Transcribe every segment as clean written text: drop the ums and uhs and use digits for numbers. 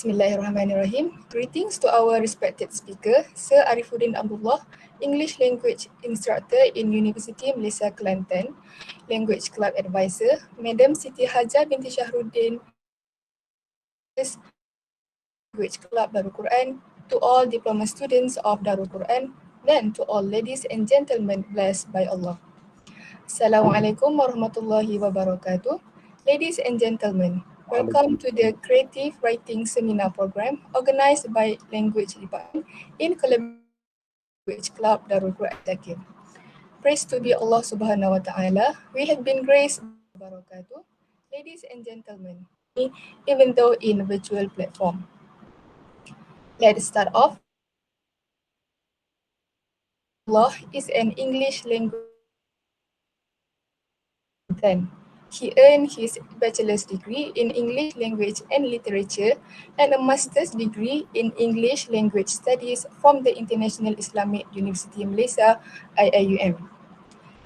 Bismillahirrahmanirrahim. Greetings to our respected speaker, Sir Arifuddin Abdullah, English Language Instructor in University Malaysia Kelantan, Language Club Advisor, Madam Siti Haja binti Shahruddin, Language Club Darul Quran, to all diploma students of Darul Quran, dan to all ladies and gentlemen blessed by Allah. Assalamualaikum warahmatullahi wabarakatuh. Ladies and gentlemen, welcome to the Creative Writing Seminar Program organized by Language Department in collaboration with Language Club Darul Quran Zakir. Praise to be Allah Subhanahu Wa Taala. We have been graced by barakatuh. Ladies and gentlemen, even though in a virtual platform. Let's start off. Allah is an English language. He earned his bachelor's degree in English Language and Literature and a master's degree in English Language Studies from the International Islamic University Malaysia, IIUM.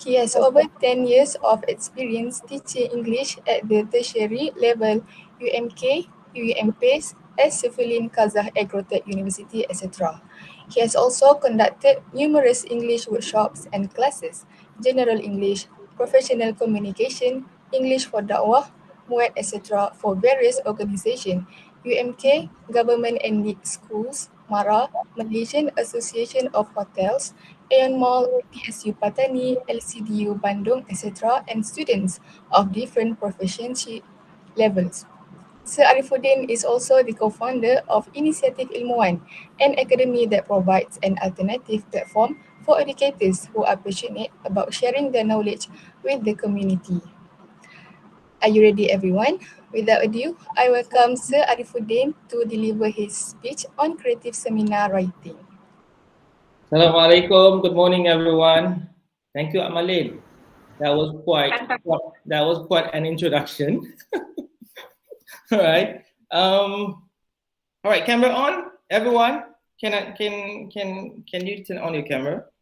He has over 10 years of experience teaching English at the tertiary level, UMK, UMPACE, as Civilian Kazakh Agrotech University, etc. He has also conducted numerous English workshops and classes, general English, professional communication, English for Da'wah, MUAT, etc. for various organizations, UMK, Government and League Schools, MARA, Malaysian Association of Hotels, Aeon Mall, PSU Patani, LCDU Bandung, etc. and students of different proficiency levels. Sir Arifuddin is also the co-founder of Inisiatif Ilmuwan, an academy that provides an alternative platform for educators who are passionate about sharing their knowledge with the community. Are you ready, everyone? Without ado, I welcome Sir Arifuddin to deliver his speech on creative seminar writing. Assalamualaikum. Good morning, everyone. Thank you, Amalin. That was quite an introduction. All right. All right. Camera on, everyone. Can you turn on your camera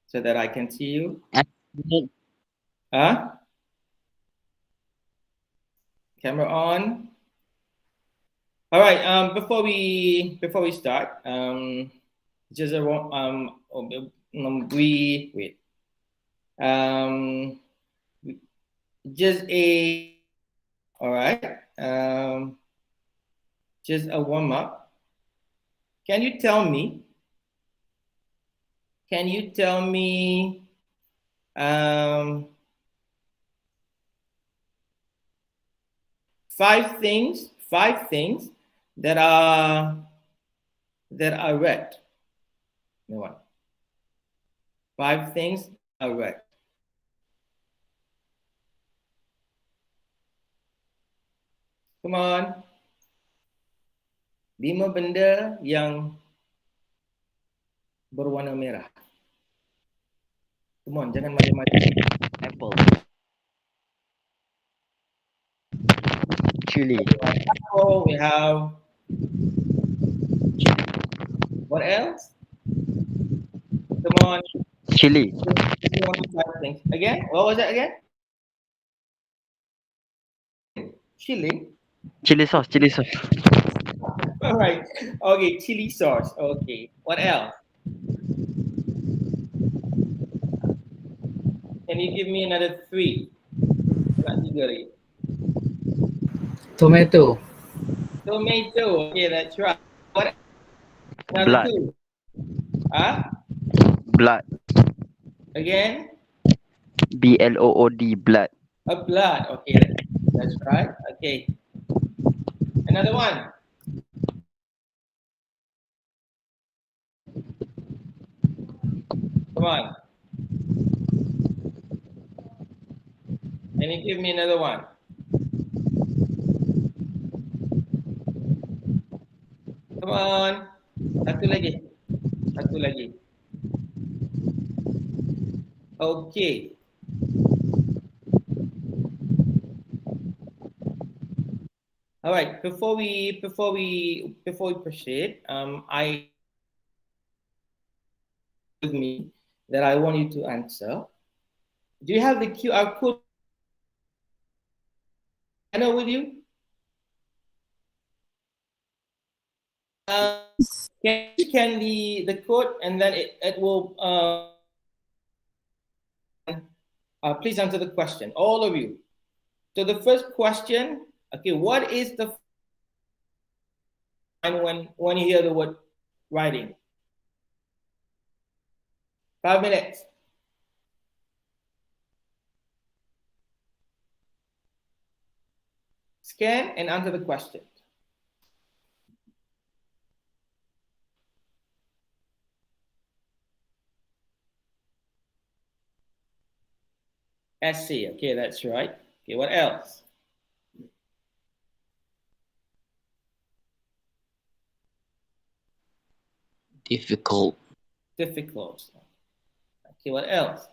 so that I can see you? Huh? Camera on. All right. Before we start, just a all right. Just a warm up. Can you tell me 5 things that are red? No one. 5 things are red. Come on. 5 benda yang berwarna merah. Come on, jangan macam-macam. Apple. Chili. Oh, we have. What else? Come on. Chili. Again? What was that again? Chili. Chili sauce. All right. Okay, chili sauce. Okay. What else? Can you give me another 3? Tomato. Okay, that's right. What? Blood. 2. Huh? Blood. Again? BLOOD. Blood. Blood. Okay, that's right. Okay. Another one. Come on. Can you give me another one? Come on. Satu lagi. Okay. All right. Before we proceed, I with me that I want you to answer. Do you have the QR code with you? Can you scan the code and then it will please answer the question, all of you. So the first question, okay, what is the when you hear the word writing? 5 minutes. Scan and answer the question. Essay, okay, that's right. Okay, what else? Difficult. Difficult. Okay, what else?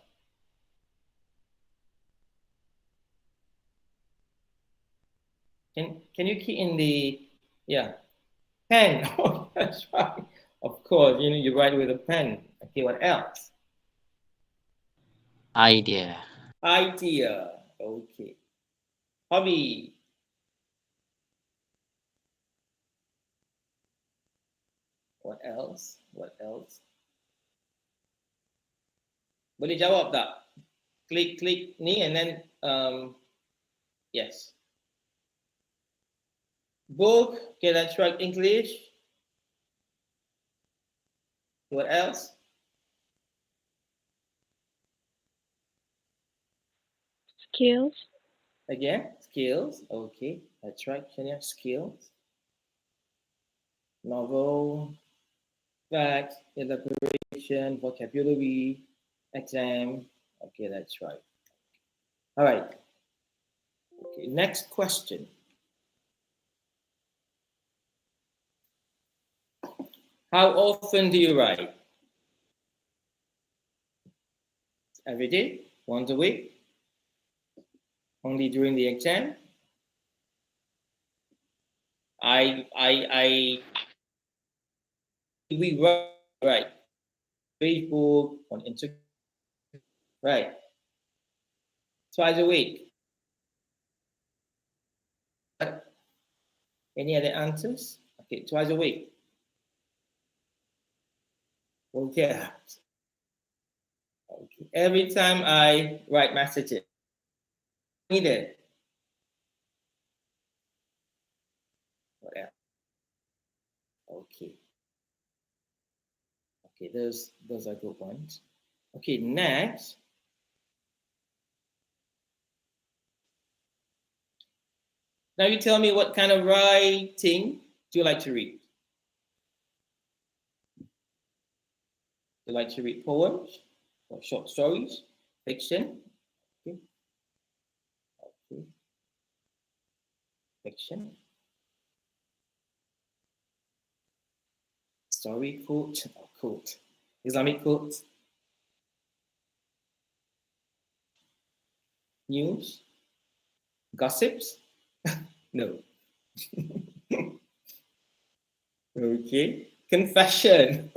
Can you key in the pen? Oh, that's right. Of course, you write with a pen. Okay, what else? Idea. Idea. Okay. Hobby. What else? What else? Boleh jawab tak? Klik ni and then yes. Book. Okay, that's right. English. What else? Skills. Again, skills. Okay, that's right, Shania. Skills. Novel, fact, elaboration, vocabulary, exam. Okay, that's right. All right. Okay, next question. How often do you write? Every day? Once a week? Only during the exam? We write Facebook, on Instagram, right? Twice a week. Any other answers? Okay, twice a week. Okay. Okay. Every time I write messages, need it. What else? Okay. Okay, those are good ones. Okay, next. Now you tell me what kind of writing do you like to read? Do you like to read poems or short stories, fiction? Okay. Okay. Fiction. Story quote or quote. Islamic quotes. News. Gossips. No. Okay. Confession.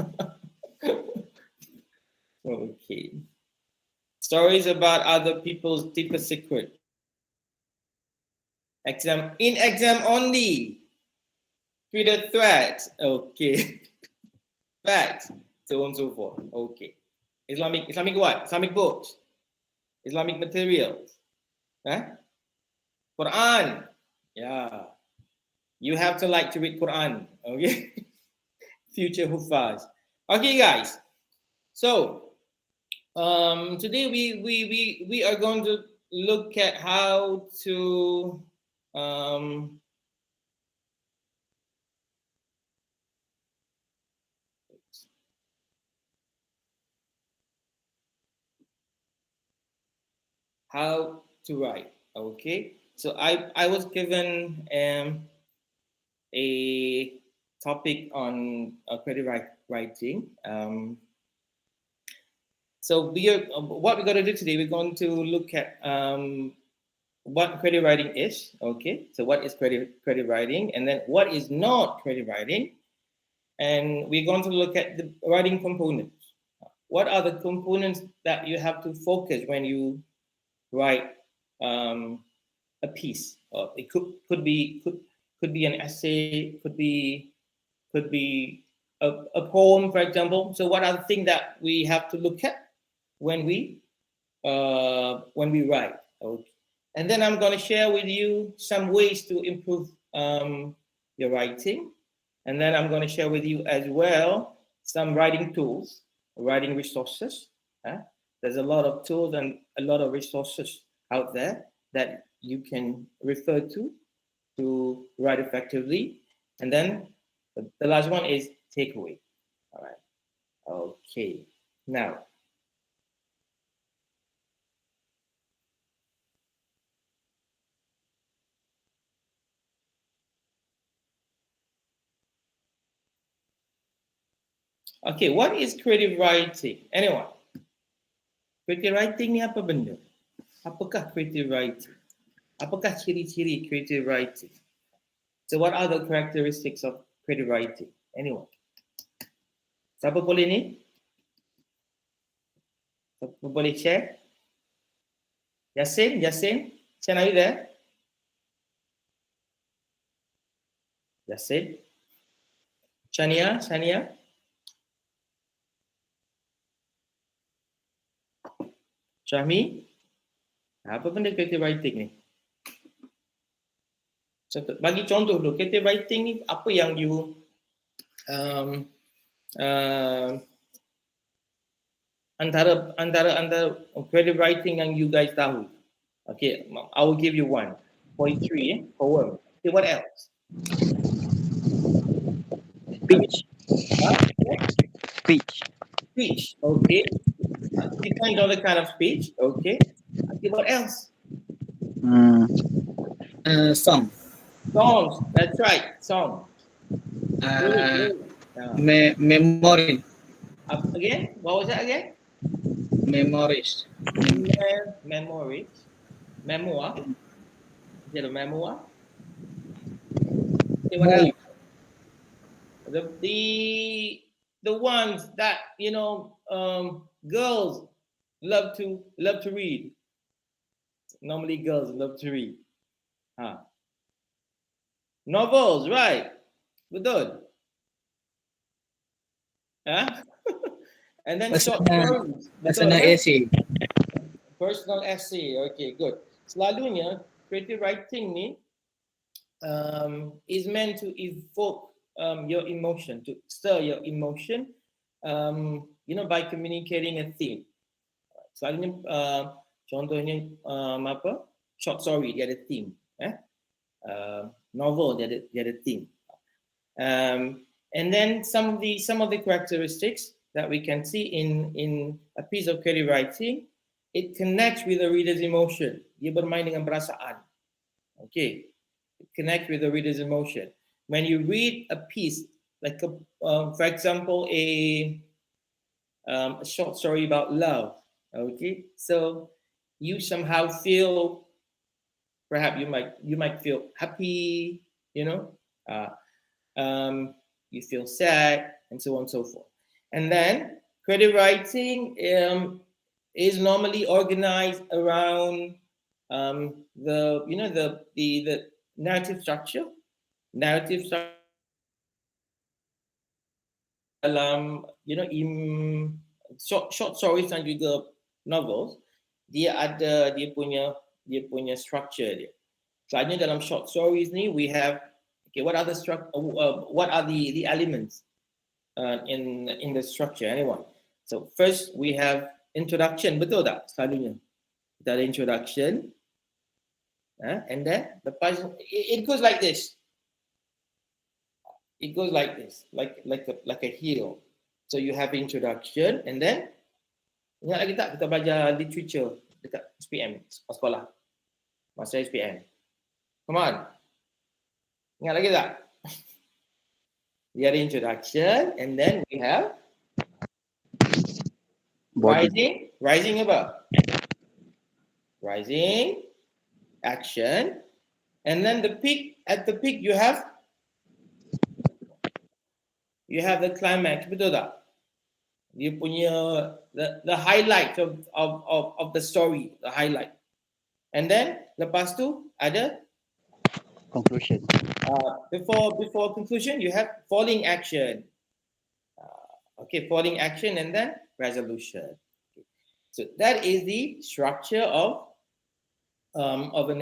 Okay. Stories about other people's deeper secret. In exam only. Twitter threads. Okay. Facts. So on and so forth. Okay. Islamic what? Islamic books. Islamic materials. Huh? Quran. Yeah. You have to like to read Quran. Okay. Future Hufaz. Okay, guys. So today we are going to look at how to how to write. Okay, so I was given a topic on credit writing. So what we're going to do today, we're going to look at what credit writing is. Okay, so what is credit writing, and then what is not credit writing, and we're going to look at the writing components. What are the components that you have to focus when you write a piece? It could be an essay, could be could be a poem, for example. So what are the things that we have to look at when we write? Okay. And then I'm going to share with you some ways to improve your writing. And then I'm going to share with you as well some writing tools, writing resources. There's a lot of tools and a lot of resources out there that you can refer to write effectively. And then the last one is takeaway. All right. Okay. Now, okay, what is creative writing? Anyone? Creative writing ni apa benda? Apakah creative writing? Apakah ciri-ciri creative writing? So what are the characteristics of creative writing? Anyone? Siapa boleh ni? Siapa boleh share? Yasin? Yasin, are you there? Yasin? Shania? Syahmi? Apa benda creative writing ni? Bagi contoh dulu, creative writing ni apa yang you antara creative writing yang you guys tahu. Okay, I will give you one. Poetry, poem. Okay, what else? Speech. Okay. Depends on the kind of speech. Okay. Okay, what else? Song. Songs. That's right. Song. Memory. Again? What was that again? Memories. Memories. Memoir. Is it a memoir? Okay, what else? The ones that girls love to read. Normally, girls love to read. Novels, right? Betul. And then short stories. Personal essay. Personal essay. Okay, good. Selalunya creative writing ni is meant to evoke your emotion, to stir your emotion, by communicating a theme. Selalunya contohnya short story dia ada theme, novel dia ada theme, and then some of the characteristics that we can see in a piece of creative writing, it connects with the reader's emotion. Dia bermain dengan perasaan. Okay, it connects with the reader's emotion. When you read a piece, like for example, a short story about love, okay, so you somehow feel, perhaps you might feel happy, you feel sad, and so on and so forth. And then creative writing is normally organized around the narrative structure. Dalam short stories dan juga novels, dia punya structure dia. Selalunya dalam short stories ni we have, okay, what are the elements in the structure? Anyone? So first we have introduction, betul tak? Selalunya kita ada introduction, and then it goes like this. It goes like this, like a heel. So you have introduction, and then ingat lagi tak kita belajar literature dekat SPM sekolah masa SPM? Come on, ingat lagi tak? We have introduction, and then we have rising above, rising, action, and then at the peak you have the climax, betul tak? Dia punya the highlight of the story, the highlight. And then lepas tu ada Conclusion. Before conclusion, you have falling action. Okay, falling action and then resolution. Okay. So that is the structure of a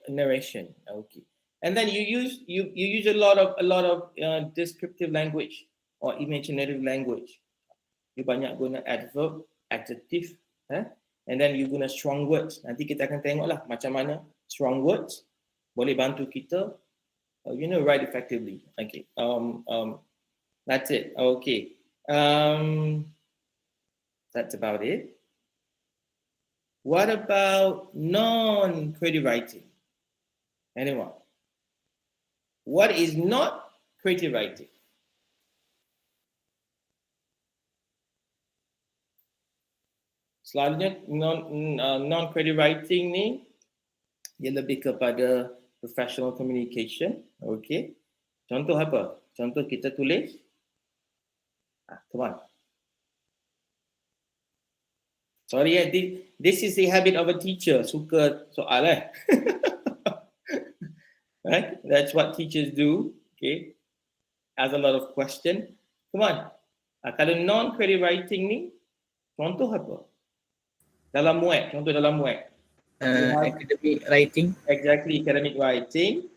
narration. Okay, and then you use a lot of descriptive language or imaginative language. You banyak guna adverb, adjective, and then you guna strong words. Nanti kita akan tengoklah macam mana strong words boleh bantu kita, write effectively. Okay, that's it. Okay, that's about it. What about non-creative writing? Anyone? What is not creative writing? Selalunya non-creative writing ni dia lebih kepada professional communication. Okay. Contoh apa? Contoh kita tulis. Come on. Sorry, this is the habit of a teacher. Suka soal Right? That's what teachers do. Okay. Ask a lot of questions. Come on. Kalau non-creative writing ni, contoh apa? Dalam muat, contoh dalam muat. Academic writing. Exactly, academic writing.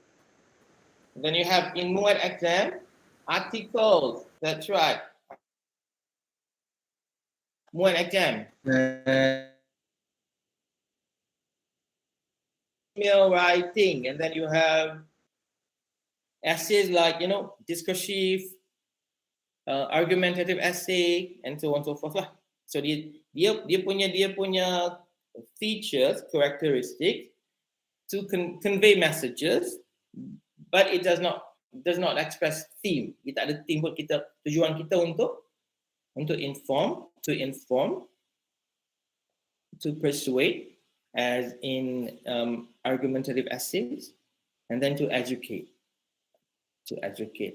And then you have in muat exam, articles. That's right. Muat exam. Email writing, and then you have essays like discursive, argumentative essay, and so on and so forth lah. So dia punya features, characteristics to convey messages, but it does not express theme. Dia tak ada theme buat kita. Tujuan kita untuk inform, to persuade, as in argumentative essays, and then to educate.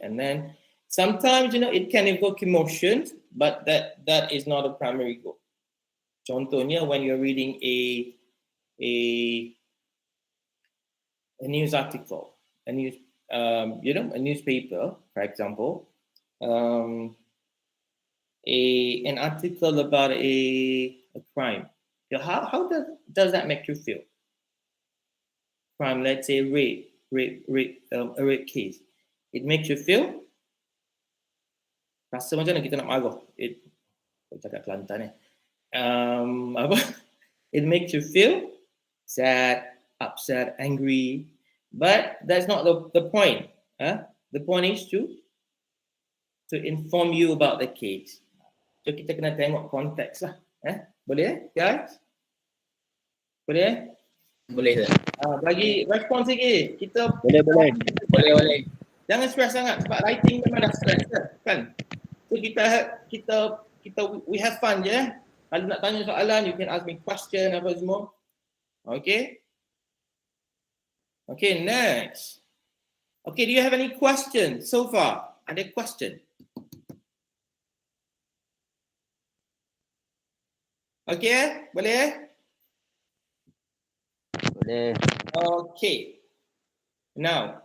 And then sometimes it can evoke emotions, but that is not a primary goal. Contohnya when you're reading a news article, a newspaper, for example, an article about a crime. How does that make you feel? Crime, let's say a rape case. It makes you feel. Rasa macam mana kita nak marah? Cakap Kelantan It makes you feel sad, upset, angry, but that's not the point. The point is to inform you about the case. So kita kena tengok konteks lah. Boleh guys? Boleh? Boleh. Bagi respons sikit. Kita Boleh. jangan stress sangat sebab writing memang dah stress kan. So kita we have fun je. Kalau nak tanya soalan, you can ask me question apa semua. Okay? Okay, next. Okay, do you have any questions so far? Ada question? Okay, boleh? Boleh. Okay. Now,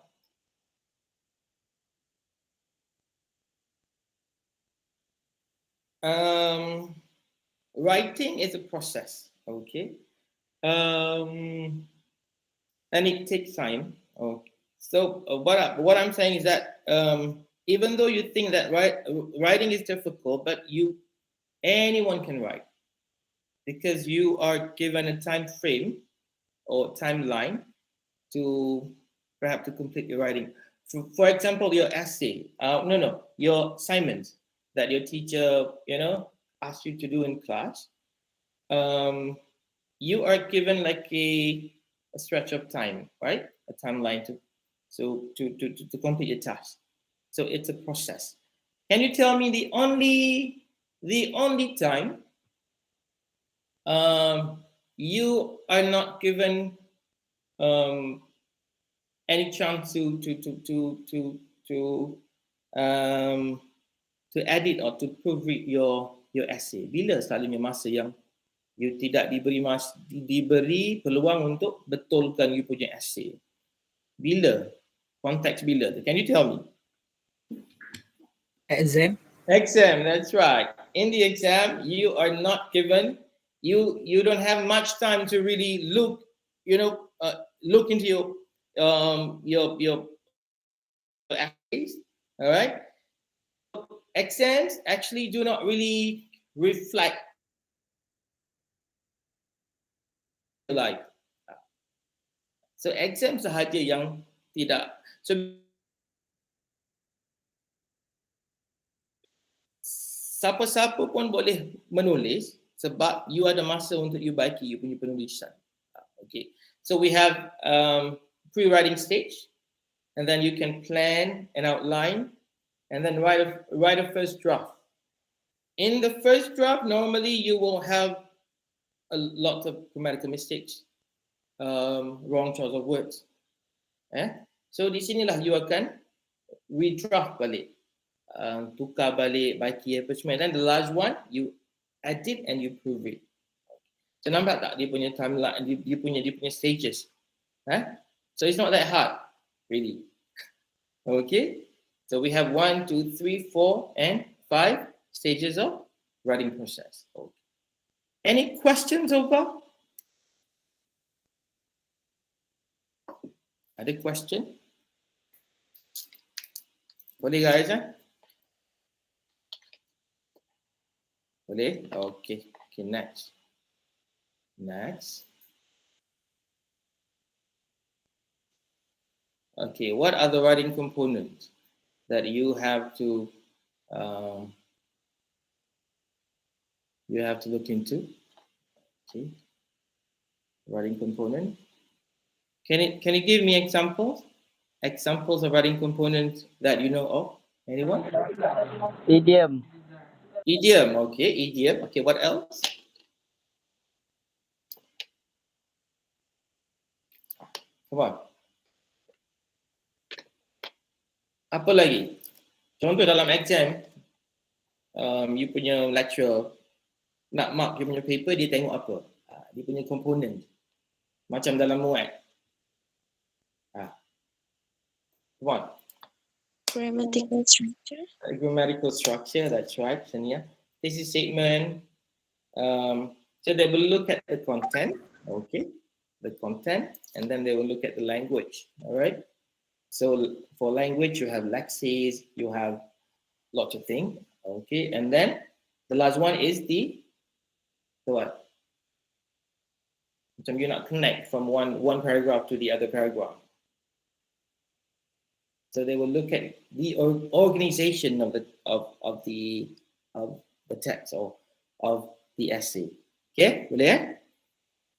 writing is a process, okay? And it takes time. Okay. So what I'm saying is that even though you think that writing is difficult, but anyone can write because you are given a time frame or timeline to perhaps to complete your writing. For example, your essay, your assignments that your teacher, asked you to do in class. You are given like a stretch of time, right? A timeline to complete your task. So it's a process. Can you tell me the only time you are not given any chance to edit or to proofread your essay? Bila selalunya masa yang you tidak diberi peluang untuk betulkan you punya essay? Bila? Konteks bila tu? Can you tell me? Exam. Exam, that's right. In the exam, you are not given, you don't have much time to really look, look into your activities. All right. Exams actually do not really reflect life. So exam sahaja yang tidak. So siapa-siapa pun boleh menulis sebab you ada masa untuk you baiki you punya penulisan. Okay. So we have pre-writing stage, and then you can plan an outline, and then write a first draft. In the first draft, normally you will have a lot of grammatical mistakes, wrong choice of words. So di sinilah you akan redraft balik, tukar balik, baiki apa semua. Then the last one you edit and you prove it. So nampak tak dia punya timeline, dia punya stages. So it's not that hard, really. Okay. So we have 1, 2, 3, 4, and 5 stages of writing process. Okay. Any questions so far? Ada question? Boleh guys? Boleh? Okay. Okay, next. Next. Okay, what are the writing components that you have to look into? Okay, writing component. Can you give me examples? Examples of writing components that you know of? Anyone? Idiom. Idiom. Okay, idiom. Okay, what else? Come on. Apa lagi? Contoh dalam exam, you punya lecturer nak mark you punya paper, dia tengok apa? Dia punya komponen. Macam dalam muat. Come on. Grammatical structure. Grammatical structure, that's right, Shania. Thesis statement. So they will look at the content, okay? The content, and then they will look at the language, all right? So for language, you have lexes, you have lots of things, okay? And then the last one is the what? So you not connect from one paragraph to the other paragraph. So they will look at the organization of the text or of the essay. Okay, boleh ya?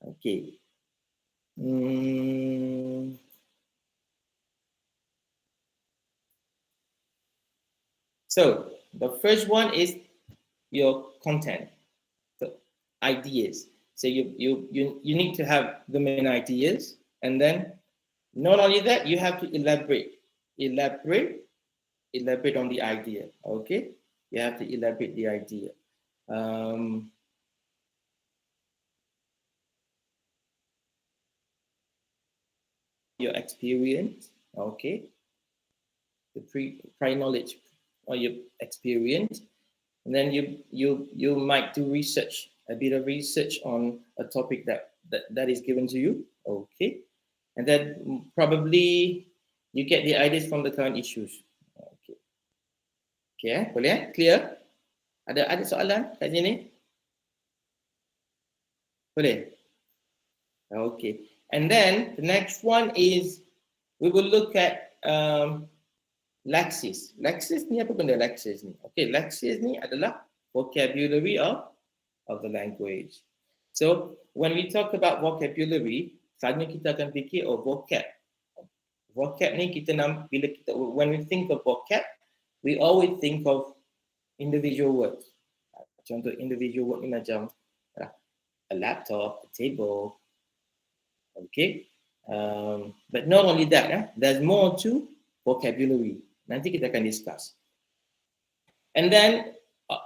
Okay. So the first one is your content, the ideas. So you need to have the main ideas, and then not only that, you have to elaborate on the idea. Okay, you have to elaborate the idea. Your experience, okay, the prior knowledge or your experience, and then you might do research, a bit of research on a topic that is given to you, okay, and then probably you get the ideas from the current issues. Okay, boleh? Clear? Ada soalan kat sini? Boleh? Okay. And then the next one is we will look at lexis. Lexis ni apa benda lexis ni? Okay, lexis ni adalah vocabulary of the language. So when we talk about vocabulary, selalunya kita akan fikir vocab. Vocab ni when we think of vocab, we always think of individual words. Contoh individual word ni macam a laptop, a table. Okay, but not only that, there's more to vocabulary. Nanti kita akan discuss. And then,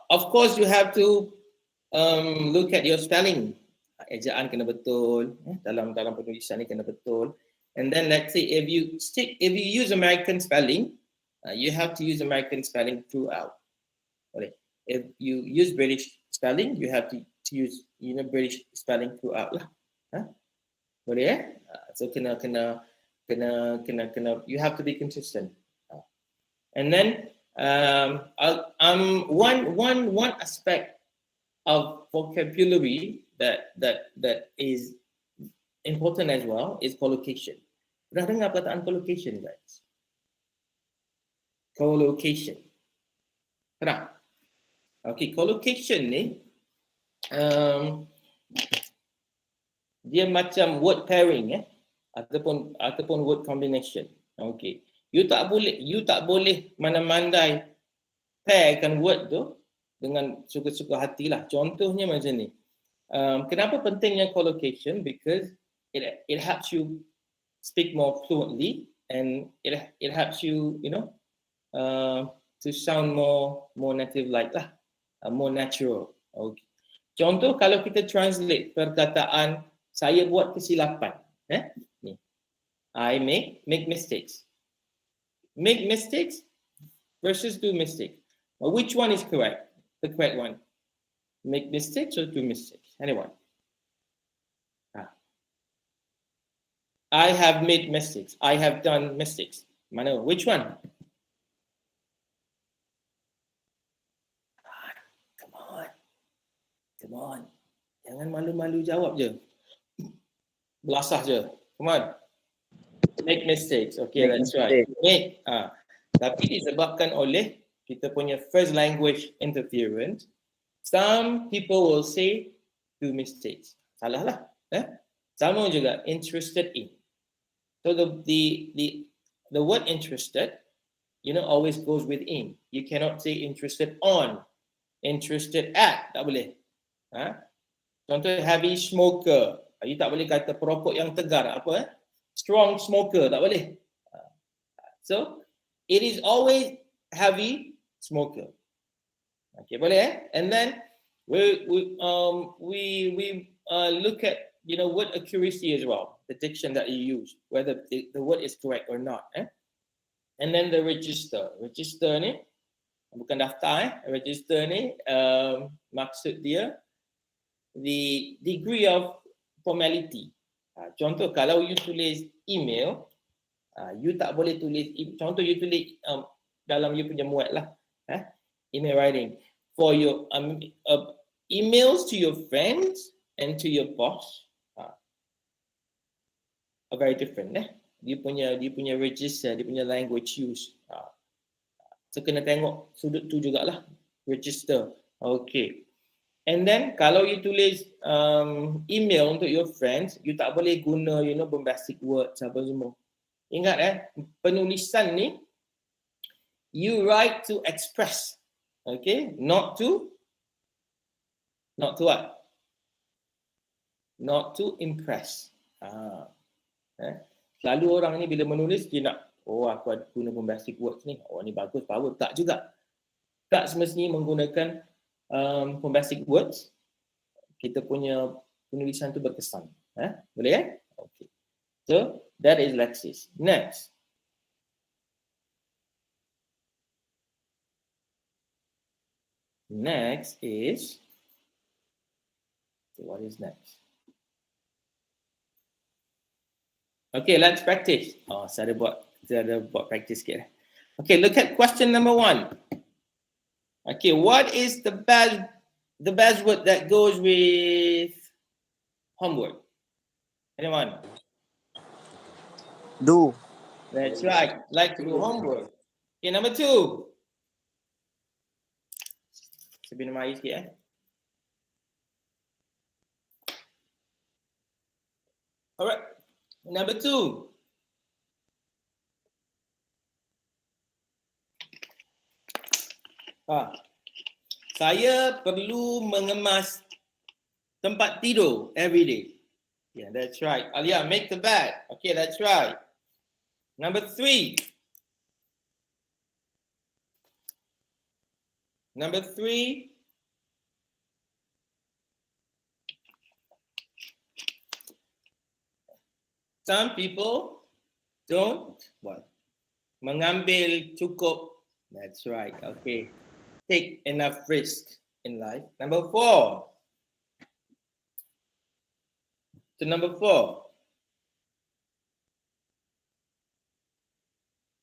of course, you have to look at your spelling. Ejaan kena betul, dalam penulisan ni kena betul. And then let's say if you use American spelling, you have to use American spelling throughout. Okay. If you use British spelling, you have to use British spelling throughout lah. Boleh eh? So kena you have to be consistent. And then one aspect of vocabulary that is important as well is collocation. Pernah dengar perkataan collocation, guys? Collocation. Pernah? Okay, collocation ni dia macam word pairing ataupun word combination. Okay. You tak boleh mana-mandai pairkan word tu dengan suka-suka hatilah. Contohnya macam ni. Kenapa pentingnya collocation? Because it helps you speak more fluently and it helps you to sound more native like lah, more natural. Okay. Contoh kalau kita translate perkataan saya buat kesilapan, ni. I make mistakes. Make mistakes versus do mistakes. Well, which one is correct? The correct one. Make mistakes or do mistakes? Anyone? I have made mistakes. I have done mistakes. Mana? Which one? Come on. Jangan malu-malu jawab je. Belasah je. Come on. Make mistakes. Okay, that's right. Make. Tapi disebabkan oleh kita punya first language interference, some people will say do mistakes. Salah lah. Sama juga interested in. So the word interested, always goes with in. You cannot say interested on, interested at. Tak boleh. Contoh heavy smoker. You tak boleh kata perokok yang tegar. Apa? Strong smoker. Tak boleh. So it is always heavy smoker. Okay, boleh And then we look at word accuracy as well, the diction that you use, whether the word is correct or not. And then the register ni bukan daftar. Register ni maksud dia the degree of formality. Contoh kalau you tulis email, you tak boleh tulis, contoh you tulis dalam you punya muat lah, email writing for your emails to your friends and to your boss are very different. Dia punya register, dia punya language use. So kena tengok sudut tu jugalah, register. Okay. And then kalau you tulis email untuk your friends, you tak boleh guna bombastic words apa semua. Ingat penulisan ni you write to express. Okay? Not to what? Not to impress. Selalu orang ni bila menulis dia nak, aku ada guna bombastic words ni. Ni bagus, power. Tak juga. Tak semestinya menggunakan bombastic words. Kita punya penulisan tu berkesan. Boleh Okay. So that is Lexis. Next. Next is, what is next? Okay, let's practice. Saya ada buat practice sikit. Okay, look at question number 1. Okay, what is the best word that goes with homework? Anyone? Do. That's right. Like to do homework. Okay, number 2. Saya minum air sikit Alright. Number 2. Saya perlu mengemas tempat tidur every day. Yeah, that's right. Alia, make the bed. Okay, that's right. Number 3. Number 3. Some people Don't what? Mengambil cukup. That's right. Okay. Take enough risk in life. Number 4. So number 4.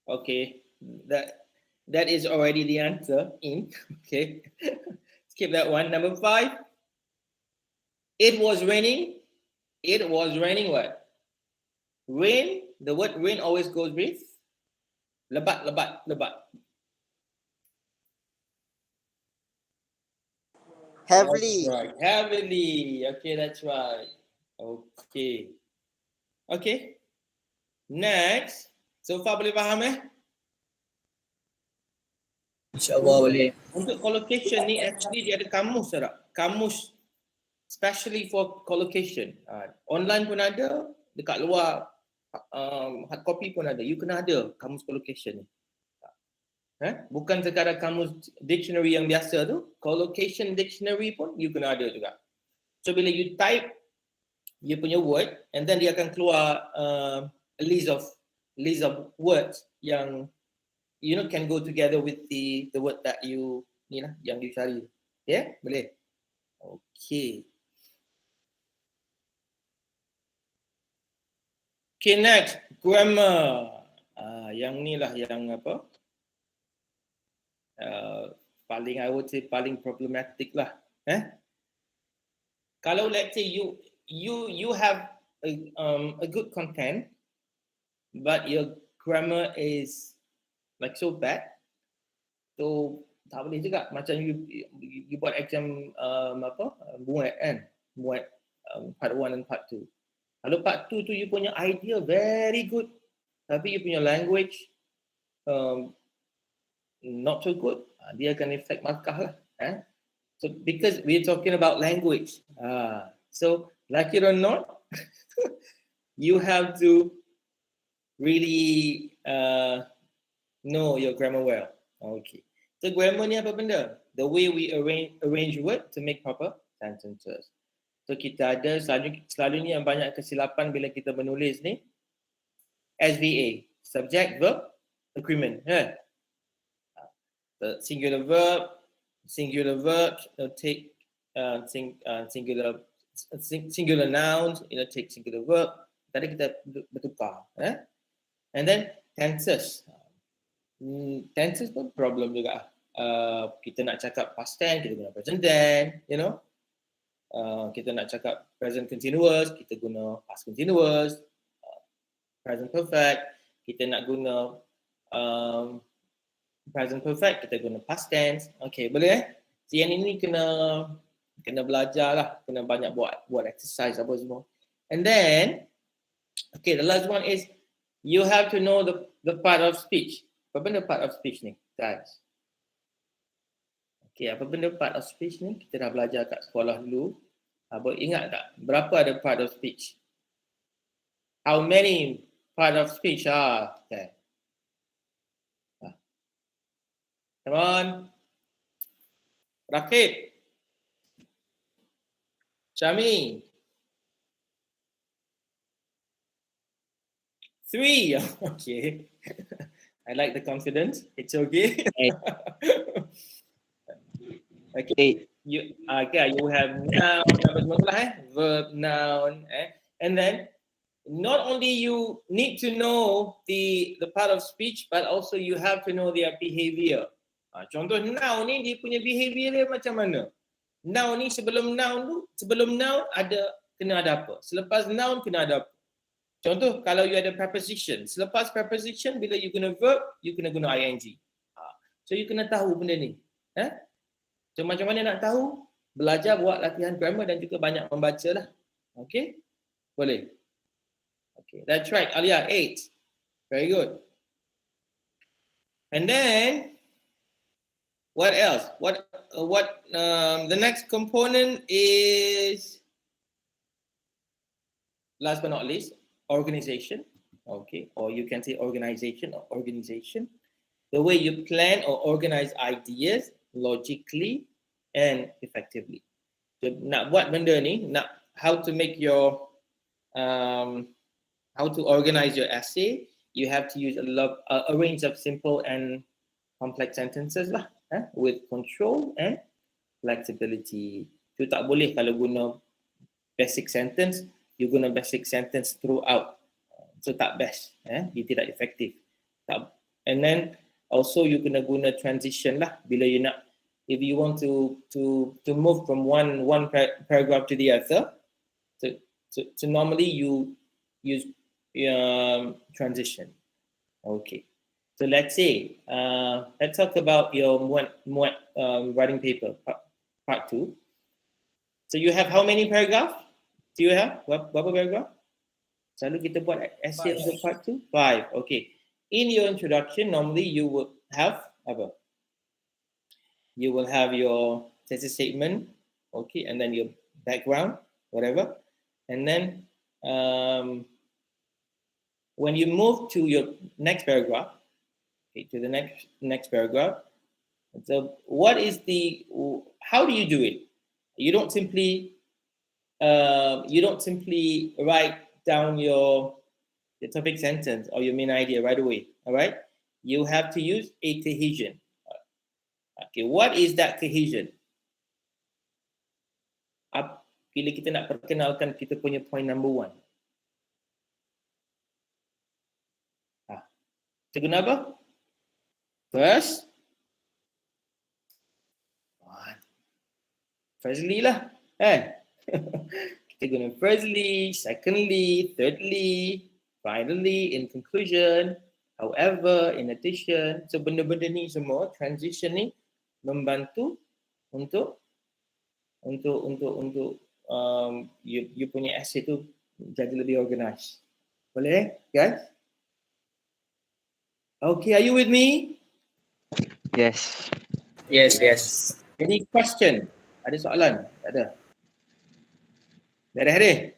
Okay. That is already the answer. In. Okay. Skip that one. Number 5. It was raining. It was raining what? Rain. The word rain always goes with lebat, lebat, lebat. Heavily. Right. Heavily. Okay, that's right. Okay. Okay. Next. So far boleh faham InsyaAllah boleh. Untuk collocation ni actually dia ada kamus tak? Kamus especially for collocation. Online pun ada, dekat luar hard copy pun ada. You kena ada kamus collocation ni. Bukan sekadar kamus dictionary yang biasa tu, collocation dictionary pun you kena ada juga. So bila you type you punya word and then dia akan keluar a list of words yang you know can go together with the word that you ni lah yang you cari. Yeah, boleh. Okay. Okay, next grammar. Yang ni lah yang apa? Paling I would say paling problematic lah. Kalau let's say you have a good content, but your grammar is like so bad, so tak boleh juga. Macam you buat exam buat part 1 dan part 2. Kalau part 2 tu you punya idea very good, tapi you punya language not so good, dia akan affect markah lah. So because we're talking about language, so like it or not, you have to really know your grammar well. Okay. So grammar ni apa benda? The way we arrange word to make proper sentences. So kita ada selalunya yang banyak kesilapan bila kita menulis ni SVA, subject verb agreement. The singular verb, take singular nouns, take singular verb. Tadi kita bertukar. And then tenses. Tenses pun problem juga. Kita nak cakap past tense, kita guna present tense, kita nak cakap present continuous, kita guna past continuous, present perfect, kita nak guna present perfect, kita guna past tense. Okay, boleh So yang ini kena belajar lah, kena banyak buat exercise apa semua. And then, okay, the last one is you have to know the part of speech. Apa benda part of speech ni, guys? Okay, apa benda part of speech ni? Kita dah belajar kat sekolah dulu. Ingat tak? Berapa ada part of speech? How many part of speech? Okay. Come on. Rakib. Syami. 3. Okay. I like the confidence. It's okay. Okay. You have noun, verb, noun, and then not only you need to know the part of speech, but also you have to know their behavior. Contoh noun ni dia punya behavior dia macam mana? Noun ni sebelum noun kena ada apa? Selepas noun kena ada apa? Contoh kalau you ada preposition, selepas preposition bila you guna verb, you kena guna ing. So you kena tahu benda ni. So macam mana nak tahu? Belajar buat latihan grammar dan juga banyak membaca lah. Okay? Boleh? Okay, that's right. Alia, 8. Very good. And then, what else? The next component is, last but not least, organization. Okay, or you can say organization or organization. The way you plan or organize ideas logically and effectively. So, nak buat benda ni, how to make your how to organize your essay, you have to use a range of simple and complex sentences lah, with control and flexibility. Tu tak boleh kalau guna basic sentence, you guna basic sentence throughout. So tak best, dia tidak efektif. And then also you guna transition lah bila you nak, if you want to move from one paragraph to the other. So normally you use transition. Okay. So let's say let's talk about your writing paper part 2. So you have how many paragraphs? Do you have berapa paragraph? Selalu kita buat essay untuk part 2? 5. Okay. In your introduction, normally you would have apa? You will have your thesis statement, okay, and then your background, whatever, and then when you move to your next paragraph, okay, to the next paragraph. So how do you do it? You don't simply write down your topic sentence or your main idea right away. All right, you have to use a cohesion. Okay, what is that cohesion? Bila kita nak perkenalkan kita punya point number 1. Kita guna apa? Firstly lah, kita guna firstly, secondly, thirdly, finally, in conclusion, however, in addition. So benda-benda ni semua, transition ni membantu untuk you punya essay tu jadi lebih organized. Boleh, guys? Okay, are you with me? Yes. Yes. Any question? Ada soalan? Tak ada? Beres?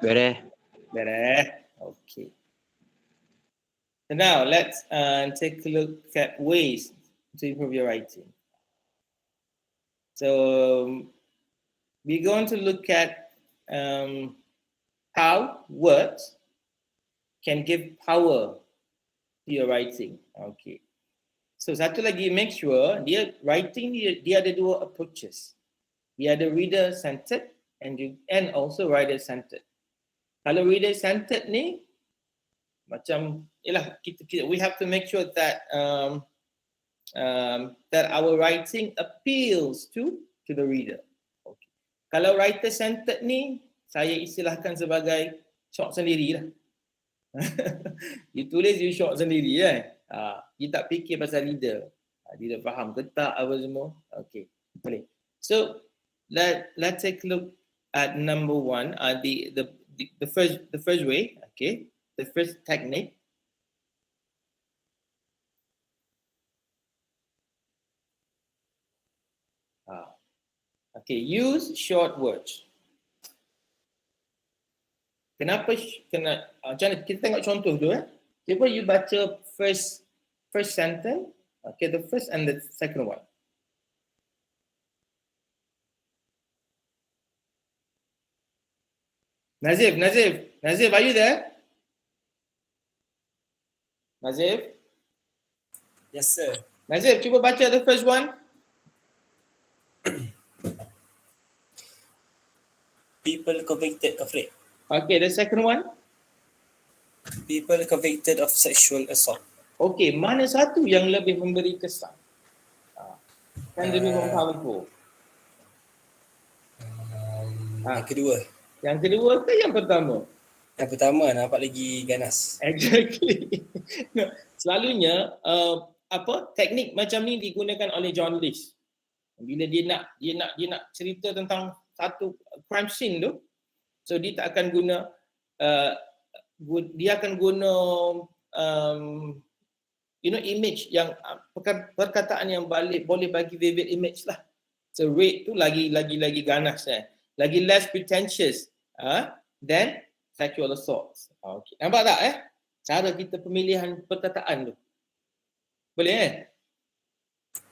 Beres. Okay. So now let's take a look at ways to improve your writing. So we're going to look at how words can give power to your writing. Okay. So satu lagi, make sure writing dia ada 2 approaches. Dia ada reader centered and also writer centered. Kalau reader centered ni macam we have to make sure that that our writing appeals to the reader. Okay. Kalau writer centered ni saya istilahkan sebagai short sendirilah. You tulis, you short sendiri you tak fikir pasal leader. Leader faham ke tak apa semua. Okay, boleh. So let's take a look at number 1, the first way, okay, the first technique. Okay, use short words. Kenapa kita tengok contoh tu Cuba you baca first sentence, okay, the first and the second one. Nazif, are you there? Nazif? Yes, sir. Nazif, cuba baca the first one. People convicted of rape. Okay, the second one. People convicted of sexual assault. Okay, mana satu yang lebih memberi kesan? Kan lebih powerful. Yang kedua. Yang kedua ke yang pertama? Yang pertama nampak lagi ganas. Exactly. No, selalunya teknik macam ni digunakan oleh jurnalis. Bila dia nak cerita tentang satu crime scene tu, so dia tak akan guna dia akan guna image yang perkataan yang boleh bagi vivid image lah. So rape tu lagi ganas lagi less pretentious than sexual assault. Okay. Nampak tak cara kita pemilihan perkataan tu? Boleh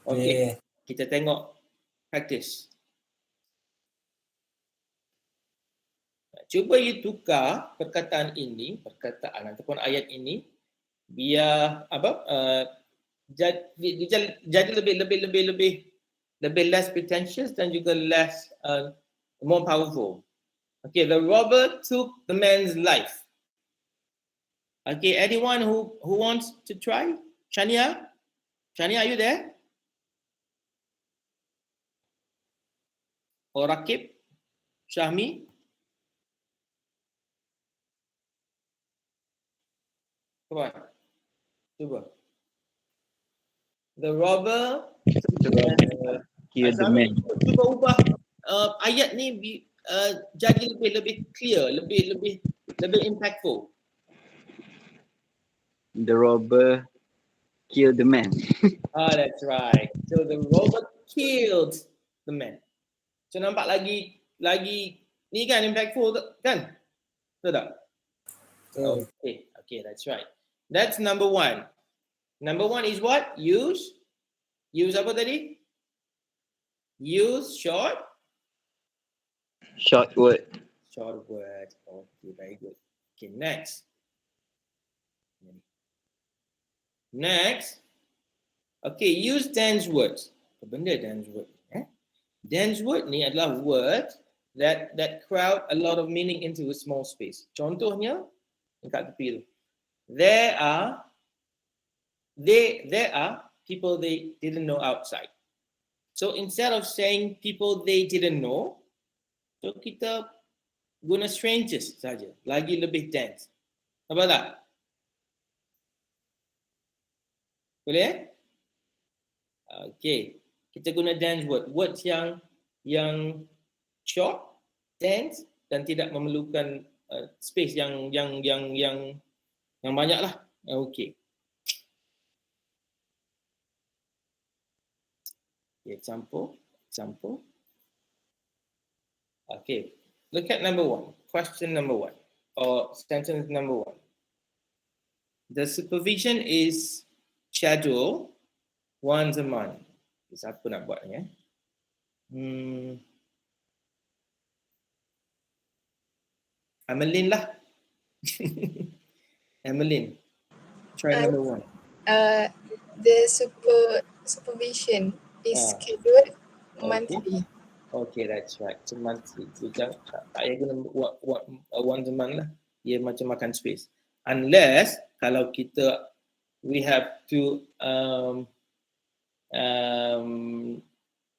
Okay. Kita tengok practice. Cuba you tukar perkataan ini, perkataan ataupun ayat ini biar jadi lebih less pretentious dan juga less more powerful. Okay, the robber took the man's life. Okay, anyone who wants to try? Shania, are you there? Or Rakib? Shahmi? Come on. Cuba. The robber Kill the man. cuba ubah ayat ni jadi lebih clear, lebih impactful. The robber killed the man. That's right. So the robber killed the man. So nampak lagi ni kan impactful kan? Betul tak? Okay, that's right. That's number one. Number one is what? Use apa tadi? Use short word. Short word. Okay, very good. Okay, next. Okay, use dense words. Apa benda dense word? Dense word ni adalah word that crowd a lot of meaning into a small space. Contohnya, dekat tepi tu. There are people they didn't know outside. So instead of saying people they didn't know, so kita guna strangers saja, lagi lebih dense. Apa tak? Boleh? Okay, kita guna dense words yang short, dense dan tidak memerlukan space yang banyak lah. Okay. Example. Okay, look at number one. Question number one, or sentence number one. The supervision is scheduled once a month. Siapa nak buat ni? Amelin lah. Amelin. Try number one. The supervision is scheduled monthly. Okay, that's right. So monthly. So tak payah guna once a month lah. Dia macam makan space. Unless kalau we have to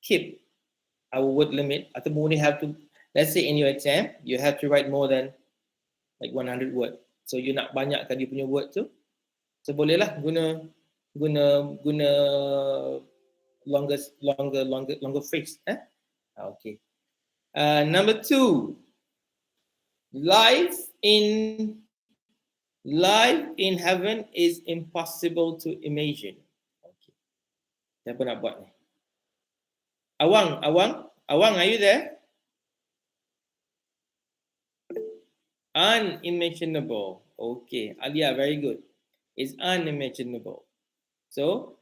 keep our word limit, atau only have to, let's say in your exam you have to write more than like 100 word. So you nak banyakkan dia punya word tu, so bolehlah guna longer phrase. Okay. Number two, life in heaven is impossible to imagine. Okay. Siapa nak buat ni? Awang, are you there? Unimaginable. Okay, Alia, very good. It's unimaginable. So,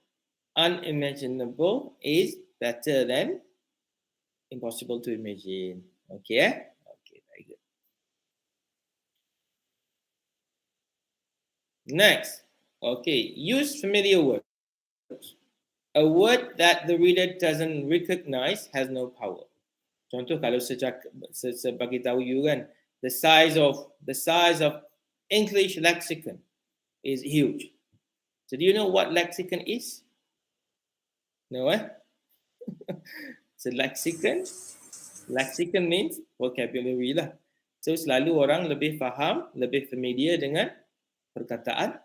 unimaginable is better than impossible to imagine. Okay? Okay, very good. Next. Okay, use familiar words. A word that the reader doesn't recognize has no power. Contoh kalau bagi tahu you kan, the size of English lexicon is huge. So do you know what lexicon is? No, So lexicon means vocabulary lah. So selalu orang lebih faham, lebih familiar dengan perkataan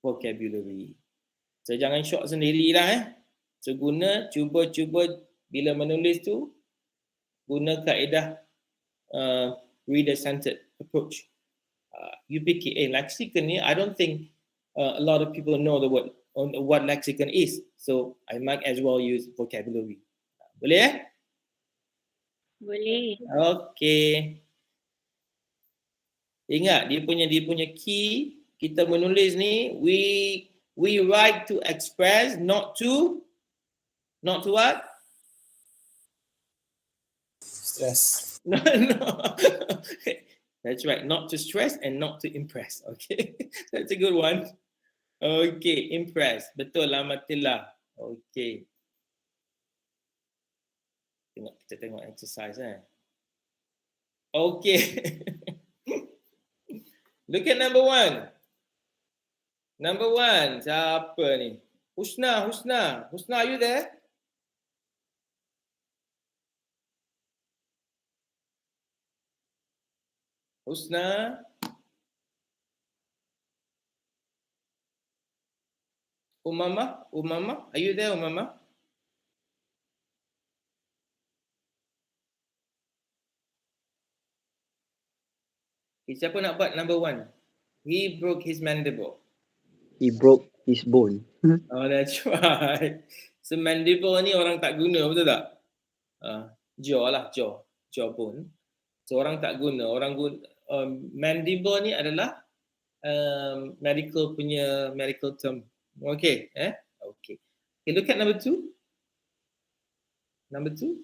vocabulary. So jangan shock sendirilah. So cuba bila menulis tu guna kaedah reader-centered approach. You pick it. Lexicon ni, I don't think a lot of people know what lexicon is. So I might as well use vocabulary. Boleh? Boleh. Okay. Ingat dia punya key, kita menulis ni we write to express, not to what? Stress. No. That's right. Not to stress and not to impress. Okay. That's a good one. Okay. Impress. Betul lah Matilda. Okay. Kita tengok exercise Okay. Look at number 1. Number 1. Siapa ni? Husna. Husna, are you there? Husna. Umama, are you there, Umama? Okay, siapa nak buat number 1? He broke his mandible. He broke his bone. Oh, that's right. So mandible ni orang tak guna, betul tak? Jaw lah, jawbone. So orang tak guna, orang guna mandible ni adalah medical term. Okay, okay. Okay, look at number 2. Number 2.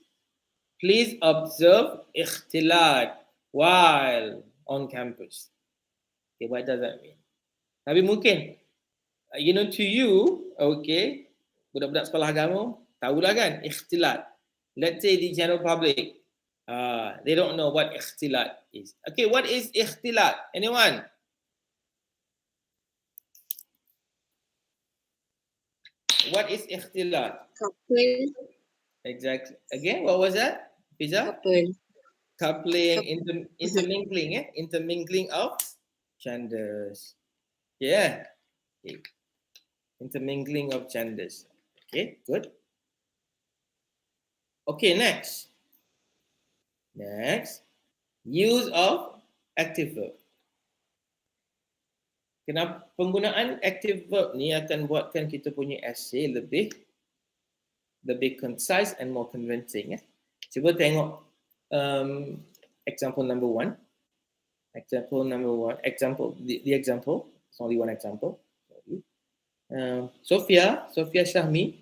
Please observe ikhtilat while on campus. Okay, what does that mean? Tapi mungkin, to you, okay, budak-budak sekolah agama, tahulah kan, ikhtilat. Let's say the general public, they don't know what ikhtilat is. Okay, what is ikhtilat? Anyone? What is ikhtilat? Couple. Exactly. Again, what was that? Fiza? Couple. Coupling, intermingling, intermingling of genders. Yeah. Okay. Intermingling of genders. Okay, good. Okay, next. Use of active verb. Kenapa penggunaan active verb ni akan buatkan kita punya essay lebih concise and more convincing. Cuba tengok example number 1. Example, the example. It's only one example. Sophia Shahmi.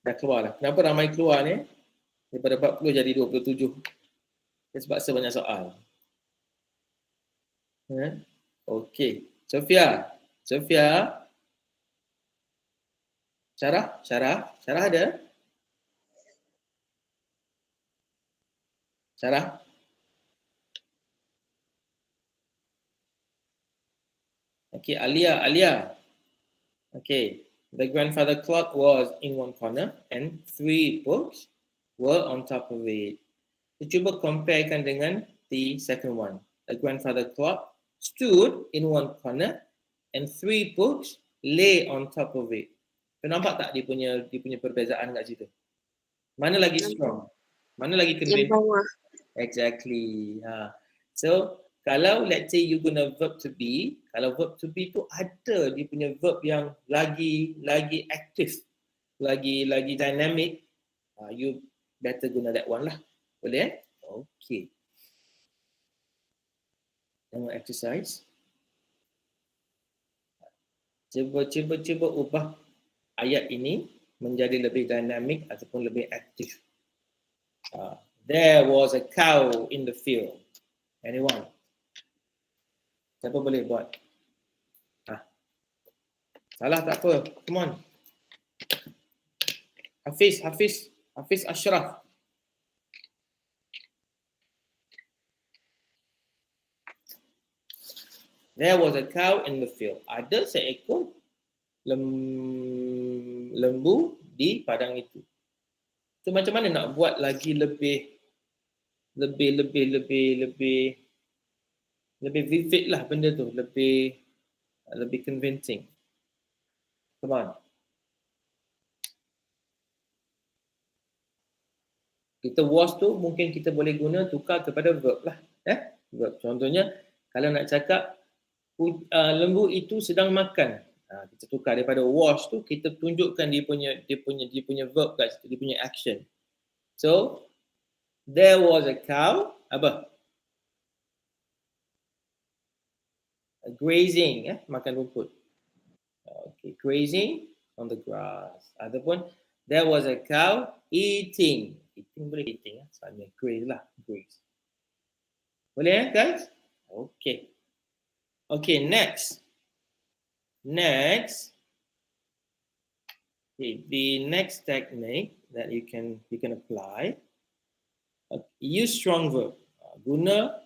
Dah keluar lah. Kenapa ramai keluar ni? Daripada 40 jadi 27. Sebab sebanyak soal. Okay. Sophia. Sarah ada? Sarah? Okay, Alia. Okay, the grandfather clock was in one corner and 3 books were on top of it. So, cuba comparekan dengan the second one. The grandfather clock stood in one corner and 3 books lay on top of it. So, nampak tak dia punya perbezaan kat situ? Mana lagi strong? Mana lagi convincing? Yang bawah. Exactly. So, kalau let's say you guna verb to be, kalau verb to be tu ada dia punya verb yang lagi aktif, lagi dynamic, you better guna that one lah. Boleh? Okay. Tengok exercise. Cuba ubah ayat ini menjadi lebih dynamic ataupun lebih aktif. There was a cow in the field. Anyone? Siapa boleh buat? Salah tak apa. Come on. Hafiz Ashraf. There was a cow in the field. Ada seekor lembu di padang itu. So macam mana nak buat lagi lebih vivid lah benda tu, lebih convincing. Come on. Kita was tu mungkin kita boleh guna tukar kepada verb lah. Verb. Contohnya kalau nak cakap lembu itu sedang makan. Kita tukar daripada was tu kita tunjukkan dia punya verb kat situ, dia punya action. So there was a cow, apa? Grazing, makan rumput. Okay, grazing on the grass. Ataupun there was a cow eating boleh keting. Soalnya grace lah. Grace. Boleh guys? Okay. Okay, next. Okay, the next technique that you can apply, use strong verb. Guna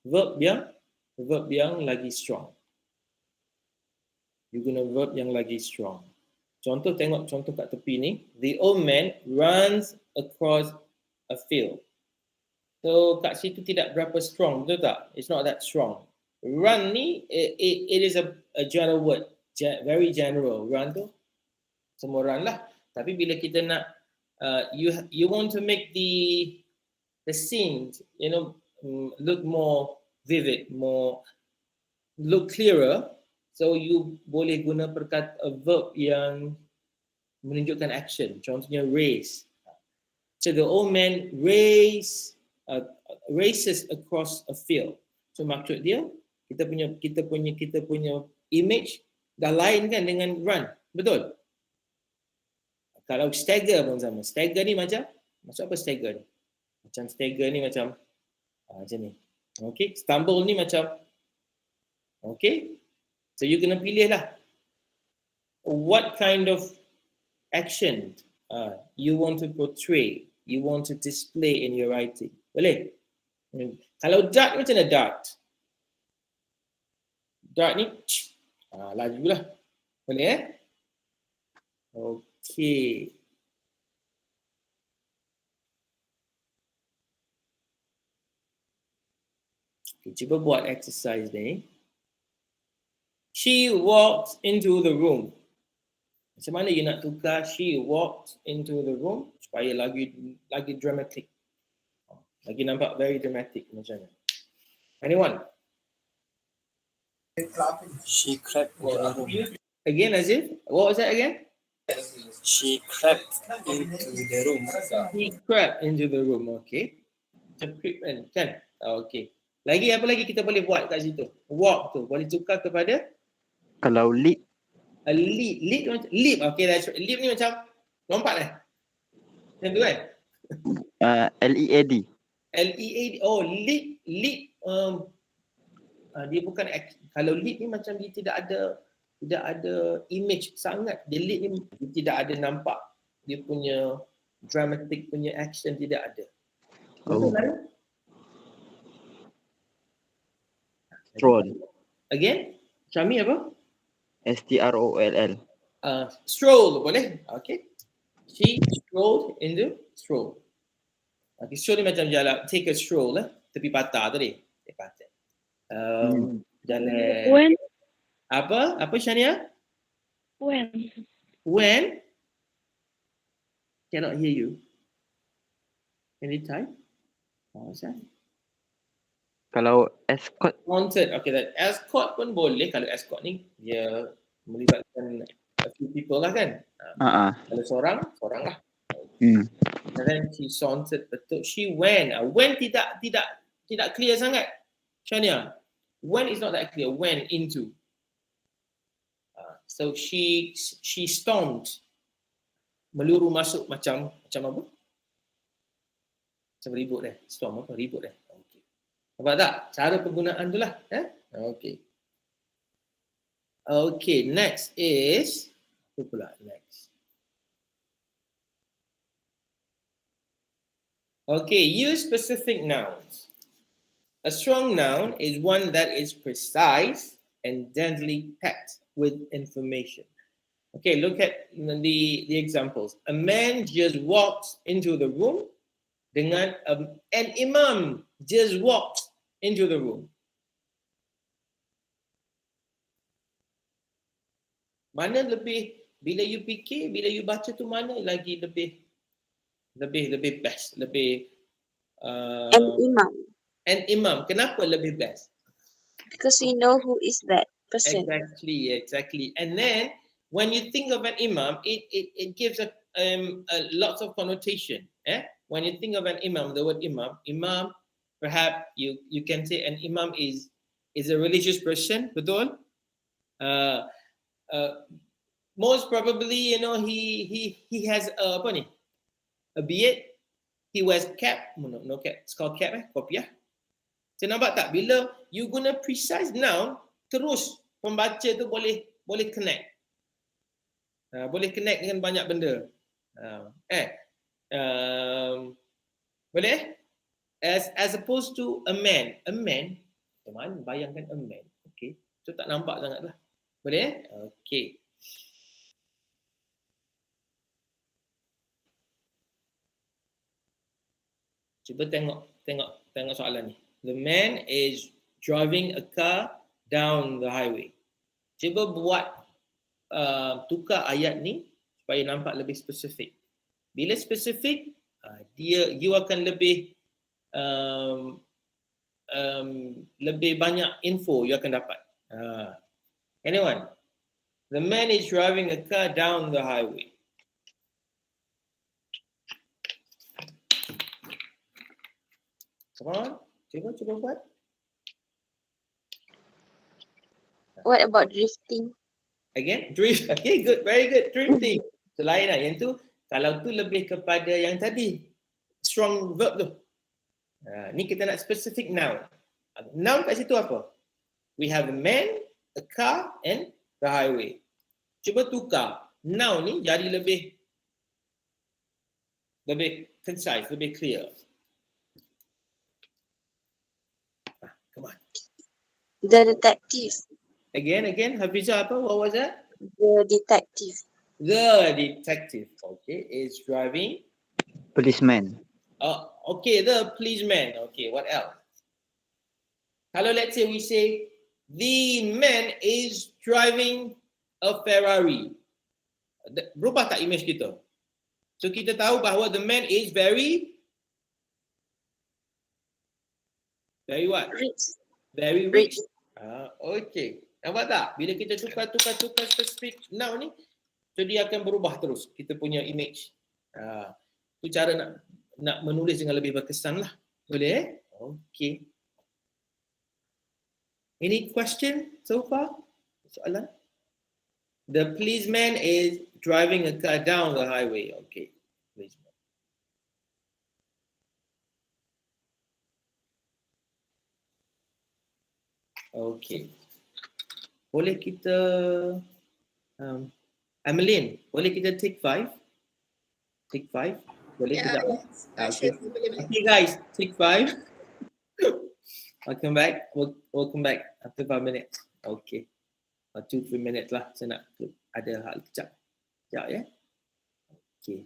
verb yang lagi strong. You guna verb yang lagi strong. Contoh, tengok contoh kat tepi ni. The old man runs across a field. So kat situ tidak berapa strong, betul tak? It's not that strong. Run ni, it is a general word. Very general. Run tu semua run lah. Tapi bila kita nak you want to make the scenes, look more vivid, more look clearer, so you boleh guna verb yang menunjukkan action. Contohnya race. So the old man races across a field. So maksud dia kita punya image dah lain kan dengan run. Betul? Kalau stagger pun sama. Stagger ni macam apa stagger ni? Macam stagger ni macam ni. Okay, stumble ni macam okay. So you kena pilih lah what kind of action you want to portray, you want to display in your writing. Boleh? Kalau dart macam mana dart? Dart ni laju lah. Boleh Okay. Okay, cuba buat exercise ni. She walked into the room. Macam mana you nak tukar she walked into the room supaya lagi dramatic. Lagi nampak very dramatic macam mana? Anyone? She crept into the room. Again, Azif? What was that again? She crept into the room. He crept into the room. Okay. Macam creep kan? Okay. Lagi apa lagi kita boleh buat kat situ? Walk tu boleh tukar kepada Kalau lead. a leap. Leap macam leap. Okay, that's right. Leap ni macam lompat Macam tu kan? LEAD. LEAD. Oh, leap. Dia bukan kalau leap ni macam dia tidak ada image sangat. Dia leap ni dia tidak ada nampak dia punya dramatic punya action, tidak ada. Oh. Betul kan? Stroll. Again? Syami apa? STROLL. Stroll boleh? Okay. She strolled into stroll. Okay, stroll ni macam jalan, take a stroll tepi patah tadi. Tepi patah. Jalan. When? Apa Shania? When? Cannot hear you. Can you type? Sayang. Kalau escort. Haunted. Okay, that escort pun boleh. Kalau escort ni dia melibatkan a few people lah kan. Kalau seorang lah. And then she sauntered. Betul. She went. When tidak clear sangat. Shania. When is not that clear. Went into. So she stormed. Meluru masuk macam apa? Macam ribut Storm apa? Ribut Okay. Nampak tak? Cara penggunaan tu lah. Okay. Okay, next is apa pula next? Okay, use specific nouns. A strong noun is one that is precise and densely packed with information. Okay, look at the examples. A man just walked into the room dengan an imam just walked into the room. Mana lebih, bila you fikir, bila you baca tu mana lagi lebih best, lebih An imam. An imam. Kenapa lebih best? Because we know who is that person. Exactly. And then when you think of an imam, it gives a lots of connotation. When you think of an imam, the word imam, perhaps you can say an imam is a religious person, betul? Most probably, he has a beard, He wears cap. No cap. It's called cap kopiah. Saya nampak tak? Bila you guna precise noun, terus pembaca tu boleh connect. Boleh connect dengan banyak benda. Boleh? As opposed to a man. A man, macam mana bayangkan a man? Okay. So tak nampak sangat lah. Boleh? Okay. Cuba tengok soalan ni. The man is driving a car down the highway. Cuba buat tukar ayat ni supaya nampak lebih spesifik. Bila spesifik, you akan lebih lebih banyak info you akan dapat. Anyone? The man is driving a car down the highway. Come on, cuba buat. What about drifting? Again, drift. Okay, good, very good. Drifting. So lain lah. Yang tu, kalau tu lebih kepada yang tadi. Strong verb tu. Ni kita nak specific noun. Noun kat situ apa? We have a man, a car and the highway. Cuba tukar. Noun ni jadi lebih concise, lebih clear. Come on. The detective. Again, Hafizah apa? What was that? The detective. The detective, okay, is driving. Policeman. Okay, the policeman. Okay, what else? Kalau let's say we say the man is driving a Ferrari. Berubah tak image kita? So kita tahu bahawa the man is very what? Rich. Very rich. Okay. Nampak tak? Bila kita tukar spesifik noun ni, so dia akan berubah terus kita punya image. Itu cara nak menulis dengan lebih berkesan lah. Boleh? Okay. Any question so far? Soalan? The policeman is driving a car down the highway. Okay. Policeman. Okay. Boleh kita Ameline, boleh kita take 5? Take 5? Boleh tidak? Sure, boleh. Okay guys, take 5. Welcome back after 5 minutes. Okay. 2-3 minutes lah. Saya nak ada hal kejap ya. Okay.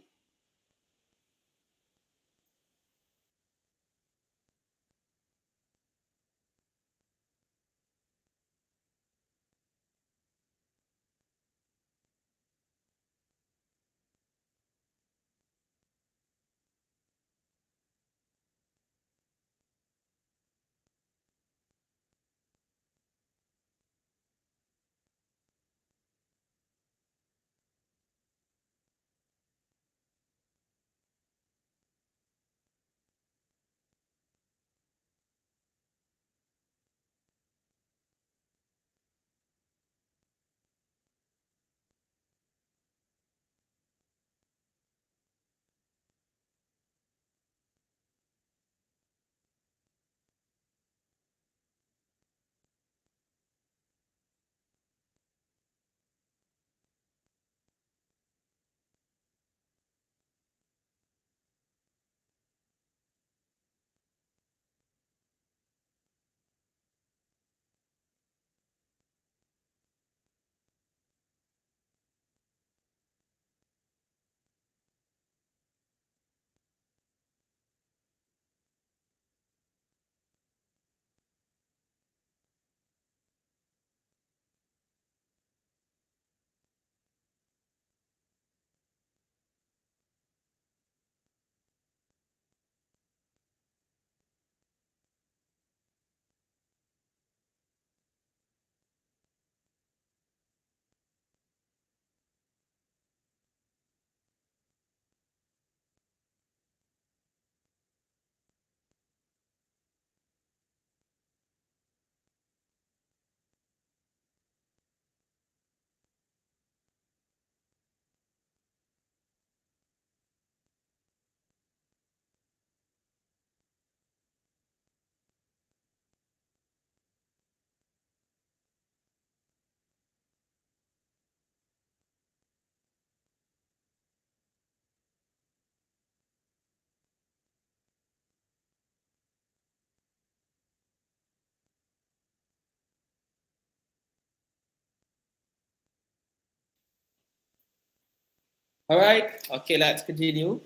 All right. Okay, let's continue.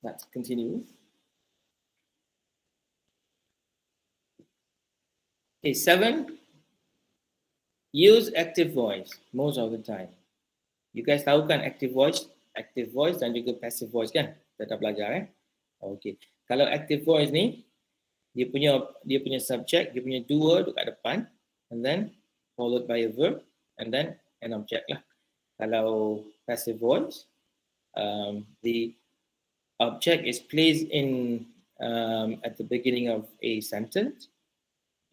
Let's continue. Okay, 7. Use active voice most of the time. You guys tahu kan active voice dan juga passive voice kan? Kita dah belajar Okay. Kalau active voice ni dia punya subject, dia punya doer tu kat depan, and then followed by a verb and then an object lah. Kalau passive voice, the object is placed in at the beginning of a sentence,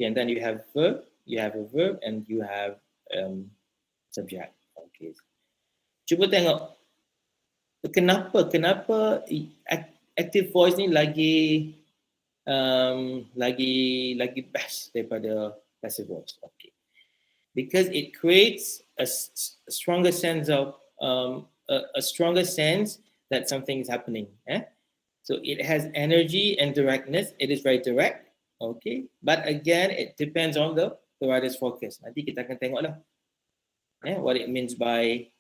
and then you have a verb and you have subject. Okay. Cuba tengok kenapa active voice ni lagi best daripada passive voice. Okay. Because it creates a stronger sense of a stronger sense that something is happening. So it has energy and directness. It is very direct. Okay. But again, it depends on the writer's focus. Nanti kita akan tengok lah what it means by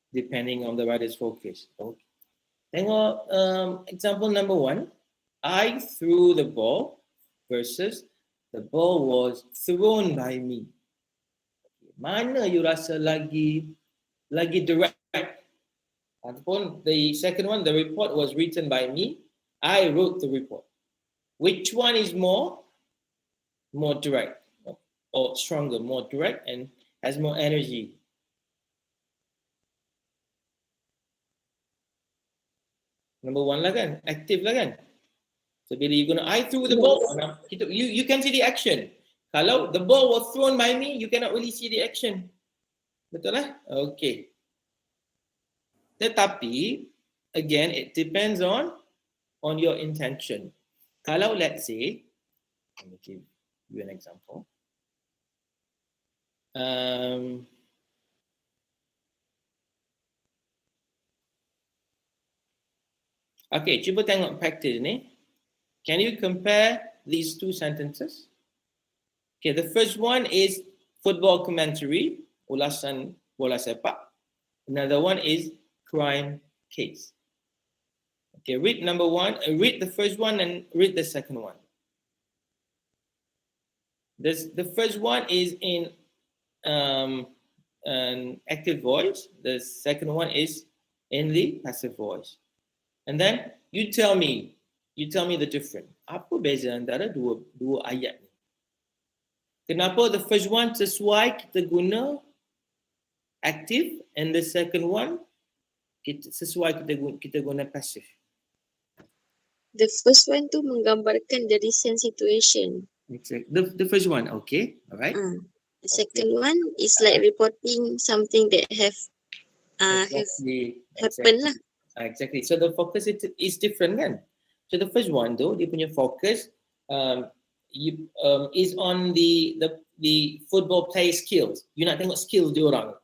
depending on the writer's focus. Okay. Tengok example number 1. I threw the ball versus the ball was thrown by me. Mana you rasa lagi direct? Ataupun the second one, the report was written by me. I wrote the report. Which one is more direct or stronger, more direct and has more energy? Number 1 lah kan, active lah kan. So bila you guna I threw the ball, you can see the action. Kalau the ball was thrown by me, you cannot really see the action. Betul lah? Okay. Tetapi again, it depends on your intention. Kalau let's say, let me give you an example. Okay, cuba tengok practice ni. Can you compare these two sentences? Okay, the first one is football commentary, ulasan bola sepak. Another one is crime case. Okay, read number 1, read the first one and read the second one. The first one is in an active voice. The second one is in the passive voice. And then you tell me the difference. Apa beza antara dua ayat ni? Kenapa the first one sesuai kita guna active and the second one sesuai kita guna passive? The first one tu menggambarkan the recent situation. Exactly. The first one, okay, all right. The second one is like reporting something that have happened lah. Exactly. So the focus is different kan? So the first one though, dia punya focus is on the football play skills. You nak tengok skills dia orang.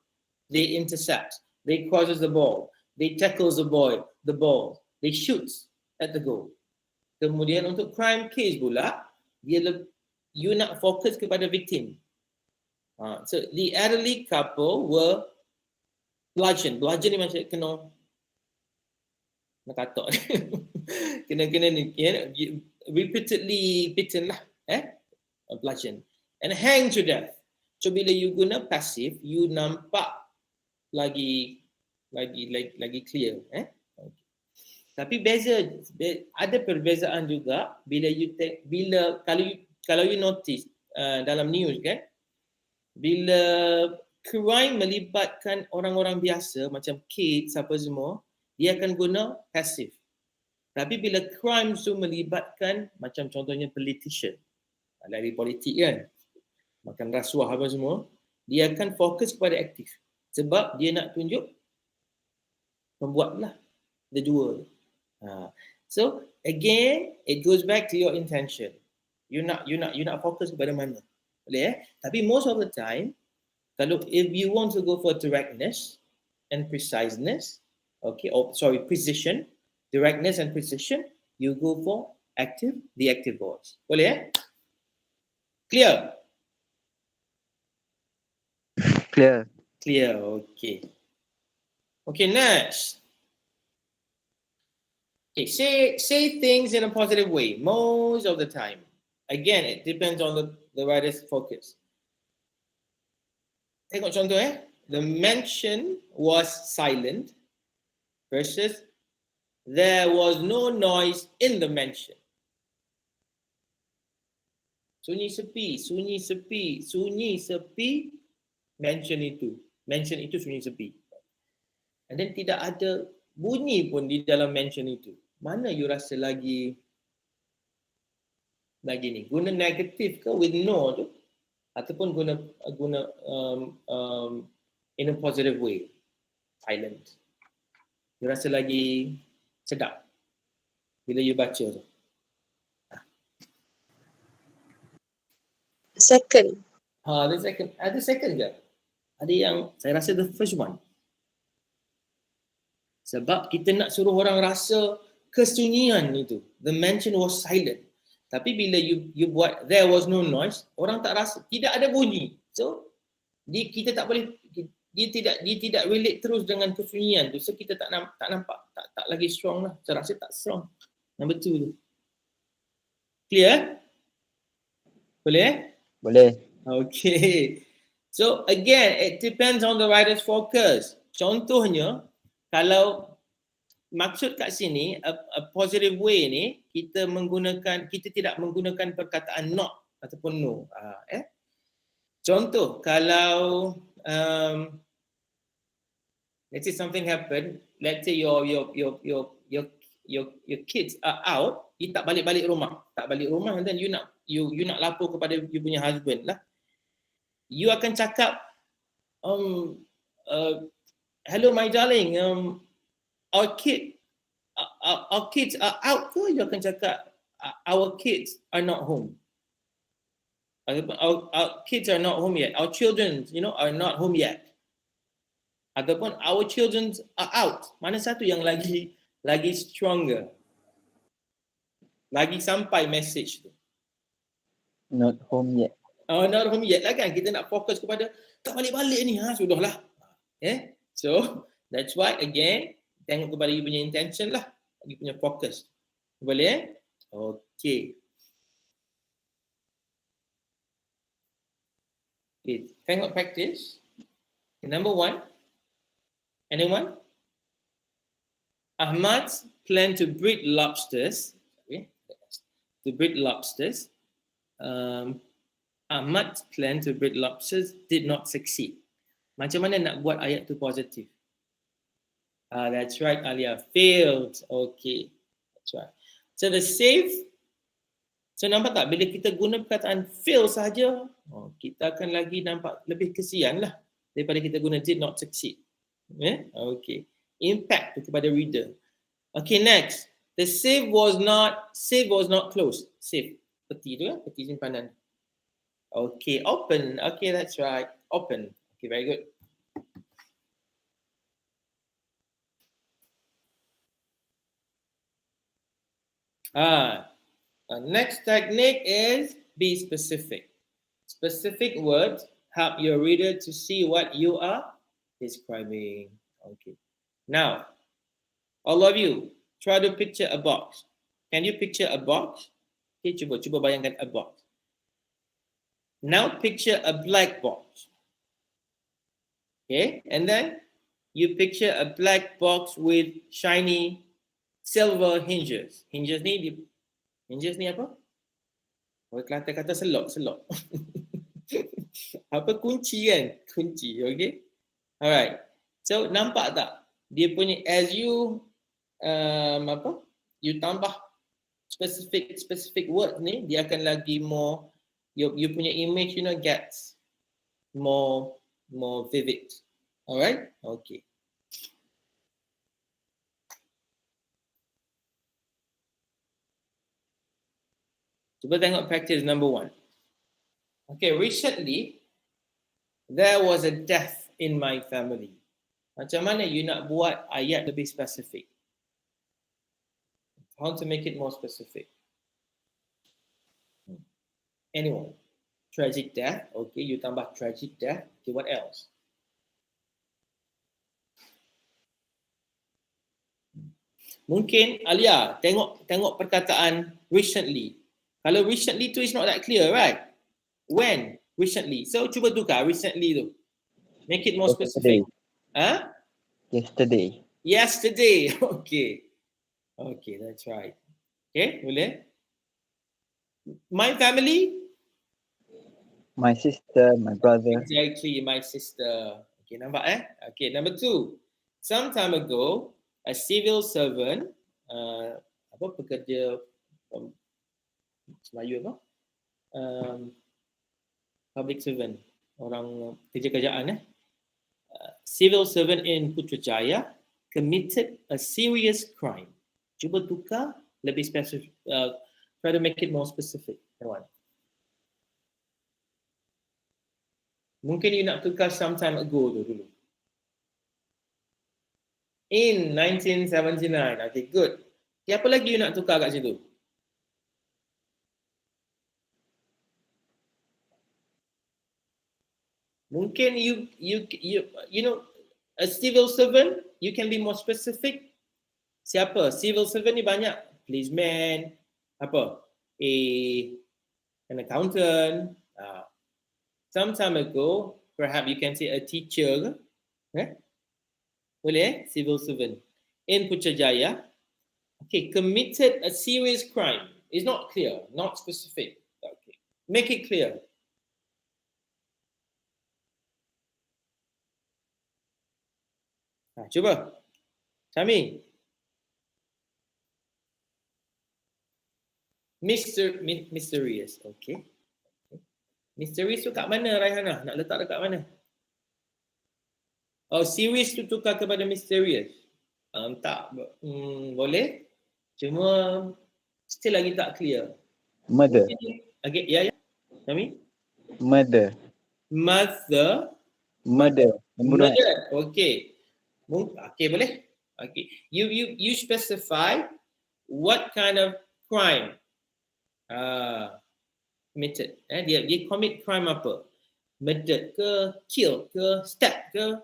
They intercept, they crosses the ball, they tackles the ball, they shoots at the goal. Kemudian untuk crime case pula, you nak fokus kepada victim. So the elderly couple were bludgeoned. Bludgeon ni macam kena katok. kena ni, repeatedly beaten lah, bludgeon and hanged to death. So bila you guna passive, you nampak lagi clear, Tapi ada perbezaan juga kalau you notice dalam news kan, bila crime melibatkan orang-orang biasa macam kids apa semua, dia akan guna passive. Tapi bila crime tu melibatkan macam contohnya politician, dari politik kan, makan rasuah apa semua, dia akan fokus kepada aktif. Sebab dia nak tunjuk pembuatlah the dua. So again, it goes back to your intention. You nak fokus kepada mana? Boleh Tapi most of the time, if you want to go for directness and preciseness, precision, directness and precision, you go for the active voice. Boleh Clear? Clear. Clear, okay. Okay, next. Okay, say things in a positive way most of the time. Again, it depends on the writer's focus. Tengok contoh The mention was silent versus there was no noise in the mention. Sunyi sepi, sunyi sepi, sunyi sepi, mention itu sunyi sepi. And then tidak ada bunyi pun di dalam mention itu. Mana you rasa lagi ni? Guna negatif ke with no tu? Ataupun guna in a positive way, silent. You rasa lagi sedap bila you baca tu. Second. Ada second ke? Ada yang saya rasa the first one. Sebab kita nak suruh orang rasa kesunyian itu. The mention was silent. Tapi bila you buat there was no noise, orang tak rasa, tidak ada bunyi. So kita tak boleh, dia tidak relate terus dengan kesunyian tu. So kita tak nampak, tak lagi strong lah. Saya rasa tak strong. Number 2 tu. Clear? Boleh? Boleh. Okay. So again, it depends on the writer's focus. Contohnya, kalau maksud kat sini a positive way ni, kita tidak menggunakan perkataan not ataupun no. Contoh, kalau let's say something happened, let's say your kids are out, you tak balik rumah, and then you nak lapor kepada you punya husband lah. You akan cakap hello my darling, our kids are out ke? You akan cakap our kids are not home. Our kids are not home yet. Our children, are not home yet. Ataupun our children are out. Mana satu yang lagi stronger? Lagi sampai message tu. Not home yet. Not home yet lah kan. Kita nak fokus kepada tak balik-balik ni. Sudahlah. So, that's why again, tengok kepada you punya intention lah. You punya fokus. Boleh? Okay. Okay, tengok practice. Number 1. Anyone? Ahmad planned to breed lobsters. Okay. To breed lobsters. Ahmad planned to breed lobsters did not succeed. Macam mana nak buat ayat tu positif? That's right, Alia. Failed. Okay. That's right. So the save. So nampak tak? Bila kita guna perkataan fail saja, kita akan lagi nampak lebih kesian lah daripada kita guna did not succeed. Okay. Impact tu kepada reader. Okay, next. The save was not closed. Save. Peti tu peti simpanan. Okay, open. Okay, that's right. Open. Okay, very good. Next technique is be specific. Specific words help your reader to see what you are describing. Okay. Now, all of you, try to picture a box. Can you picture a box? Okay, cuba bayangkan a box. Now picture a black box. Okay, and then you picture a black box with shiny silver hinges. Hinges ni apa? Orang Kelantan kata selok. Apa kunci kan? Kunci, okay? Alright. So nampak tak? Dia punya as you you tambah specific word ni, dia akan lagi more you punya image gets more vivid. Alright? Okay. Cuba tengok practice number 1. Okay, recently there was a death in my family. Macam mana you nak buat ayat lebih spesifik? How to make it more specific? Anyone? Tragic death. Okay, you tambah tragic death. Okay, what else? Mungkin Alia tengok perkataan recently. Kalau recently tu is not that clear, right? When? Recently. So cuba tukar recently tu. Make it more specific. Huh? Yesterday. Yesterday. Okay. Okay, that's right. Okay, boleh? My family? My sister, my brother. Exactly, my sister. Okay, nampak Okay, number 2. Some time ago, a civil servant, pekerja Melayu apa? Public servant, orang kerja-kerjaan civil servant in Putrajaya committed a serious crime. Cuba tukar lebih spesifik. Try to make it more specific. Kawan. Mungkin you nak tukar some time ago tu dulu. In 1979. Okay, good. Okay, apa lagi you nak tukar kat situ? Mungkin you know, a civil servant, you can be more specific. Siapa? Civil servant ni banyak. Policeman, apa? An accountant. Some time ago, perhaps you can say a teacher. Boleh? Civil servant. In Putrajaya, okay, committed a serious crime. It's not clear, not specific. Okay. Make it clear. Cuba. Sami. Mysterious. Okay. Mysterious tu kat mana, Raihana? Nak letak dekat mana? Oh, serious tu tukar kepada mysterious. Tak. Boleh. Cuma still lagi tak clear. Mother. Okay, ya. Sami? Mother. Mother. Mother. Okay. Okay, boleh. Okay. You specify what kind of crime committed. Dia commit crime apa? Murder ke, kill ke, stab ke?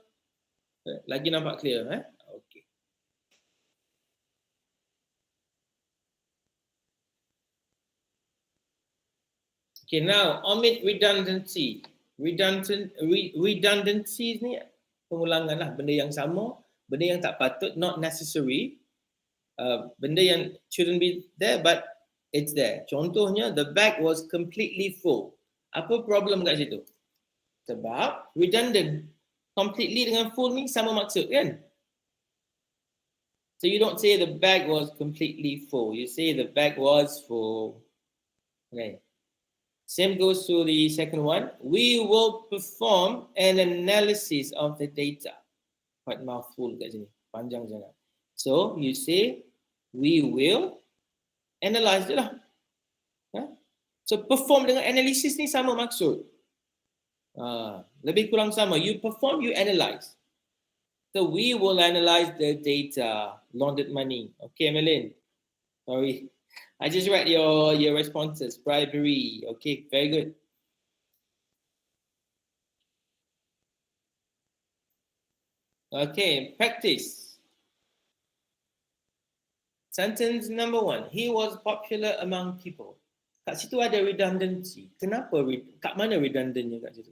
Lagi nampak clear, Okay. Okay, now omit redundancy. Redundancies ni pengulangan lah, benda yang sama, benda yang tak patut, not necessary, benda yang shouldn't be there but it's there. Contohnya, the bag was completely full. Apa problem kat situ? Sebab redundant, completely dengan full ni sama maksud kan? So you don't say the bag was completely full, you say the bag was full. Okay. Same goes to the second one. We will perform an analysis of the data. Quite mouthful kat sini. Panjang sangat. So, you say, we will analyze je lah. So, perform dengan analysis ni sama maksud. Lebih kurang sama. You perform, you analyze. So, we will analyze the data. Laundered money. Okay, Melin. Sorry. I just read your responses. Bribery. Okay, very good. Okay, practice. Sentence number 1. He was popular among people. Kat situ ada redundancy. Kenapa? Kat mana redundantnya kat situ?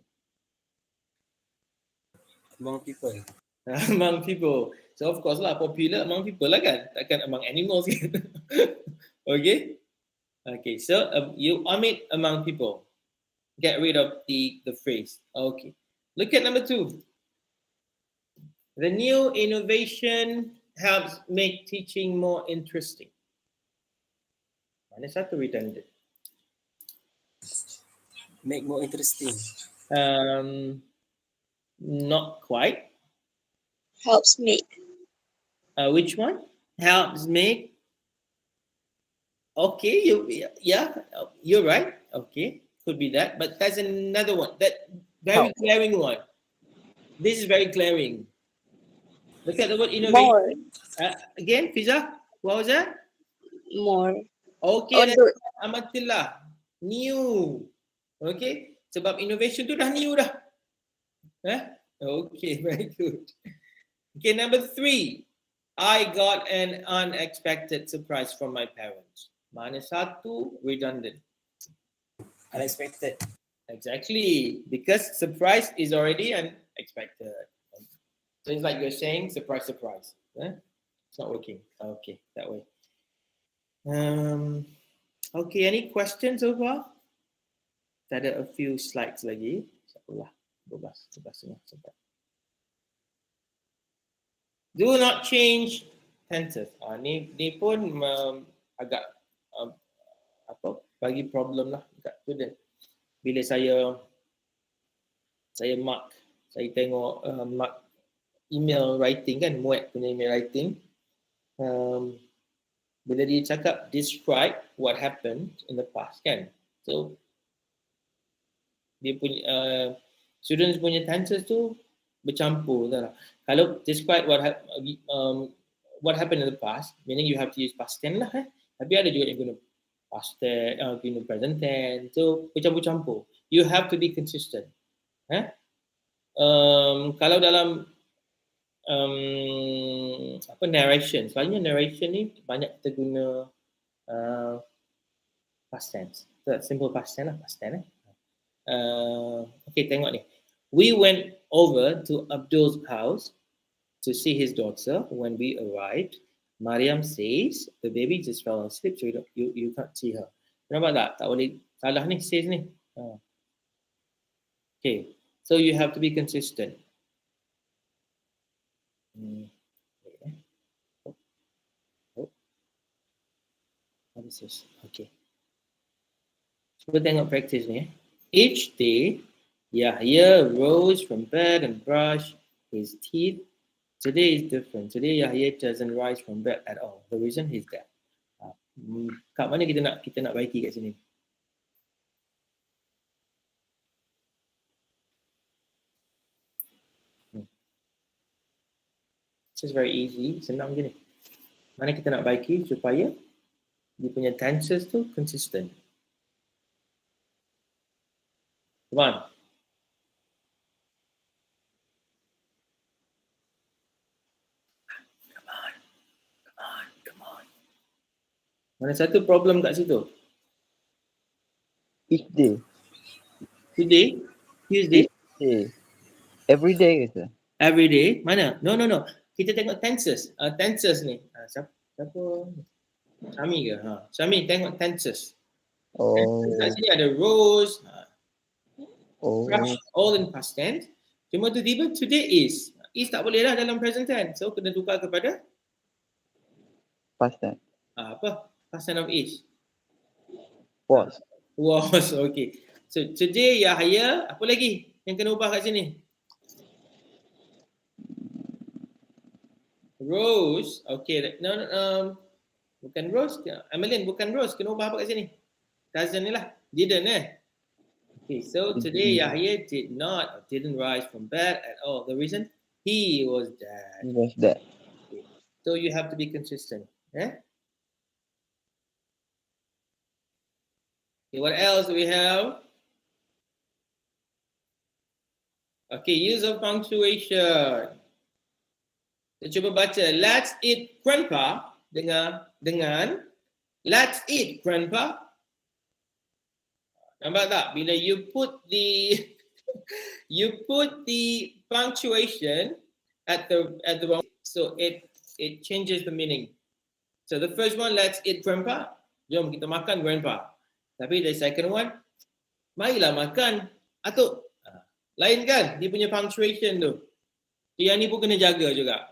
Among people. Among people. So of course lah, popular among people lah kan? Takkan among animals kan? Okay. Okay, so you omit among people. Get rid of the phrase. Okay. Look at number 2. The new innovation helps make teaching more interesting. Mana satu redundant? Make more interesting. Not quite. Helps make. Which one? Helps make. Okay, you're right. Okay, could be that. But there's another one. That very glaring one. This is very glaring. Look at the word innovation. More. Again, Fiza, what was that? More. Okay, amatillah. New. Okay, sebab innovation tu dah new dah. Okay, very good. Okay, number 3. I got an unexpected surprise from my parents. Mana satu redundant. Unexpected. Exactly. Because surprise is already unexpected. So it's like you're saying surprise, surprise. It's not working. Okay, that way. Okay, any questions so far? Ada a few slides lagi. InsyaAllah. 12 sempat. Do not change tenses. Ni pun agak apa bagi problem lah dekat student. Bila saya mark, saya tengok mark email writing kan, muat punya email writing. Bila dia cakap describe what happened in the past kan. So dia punya students punya tenses tu bercampur lah. Kalau describe what happened in the past, meaning you have to use past tense lah. Tapi ada juga yang guna past tense, guna present tense. So bercampur-campur. You have to be consistent. Kalau dalam narration, selalunya narration ni banyak kita guna past tense. So, simple past tense lah, past tense. Okay, tengok ni. We went over to Abdul's house to see his daughter. When we arrived, Mariam says the baby just fell asleep, so you can't see her. Nampak tak? Tak boleh salah ni, says ni. Okay, so you have to be consistent. What is this? Okay. Cuba tengok practice ni. Each day, Yahya rose from bed and brushed his teeth. Today is different. Today Yahya doesn't rise from bed at all. The reason is that. Kat mana kita nak baiki kat sini? It's just very easy, senang je ni. Mana kita nak baiki supaya dia punya tenses tu consistent. Come on. Come on. Mana satu problem kat situ? Each day. Today? Tuesday? Day. Every day ke? Every day? Mana? No. Kita tengok tenses. Tenses ni. Siapa? Syami ke? Syami tengok tenses. Tenses kat sini ada rose. All in past tense. Cuma tu tiba today is. Is tak boleh lah dalam present tense. So kena tukar kepada Past tense. apa? Past tense of is. Was. Okay. So today Yahya, apa lagi yang kena ubah kat sini? Rose. Okay. No. Bukan Rose. Amelin, bukan Rose. Kena ubah apa kat sini? Doesn't ni lah. Didn't Okay, so today Yahya didn't rise from bed at all. The reason? He was dead. He was dead. Okay. So you have to be consistent. Okay, what else do we have? Okay, use of punctuation. Kita cuba baca. Let's eat grandpa dengan let's eat grandpa. Nampak tak? Bila you put the punctuation at the wrong, so it changes the meaning. So the first one, let's eat grandpa. Jom kita makan grandpa. Tapi the second one, marilah makan atuk. Lain kan dia punya punctuation tu. Yang ni pun kena jaga juga.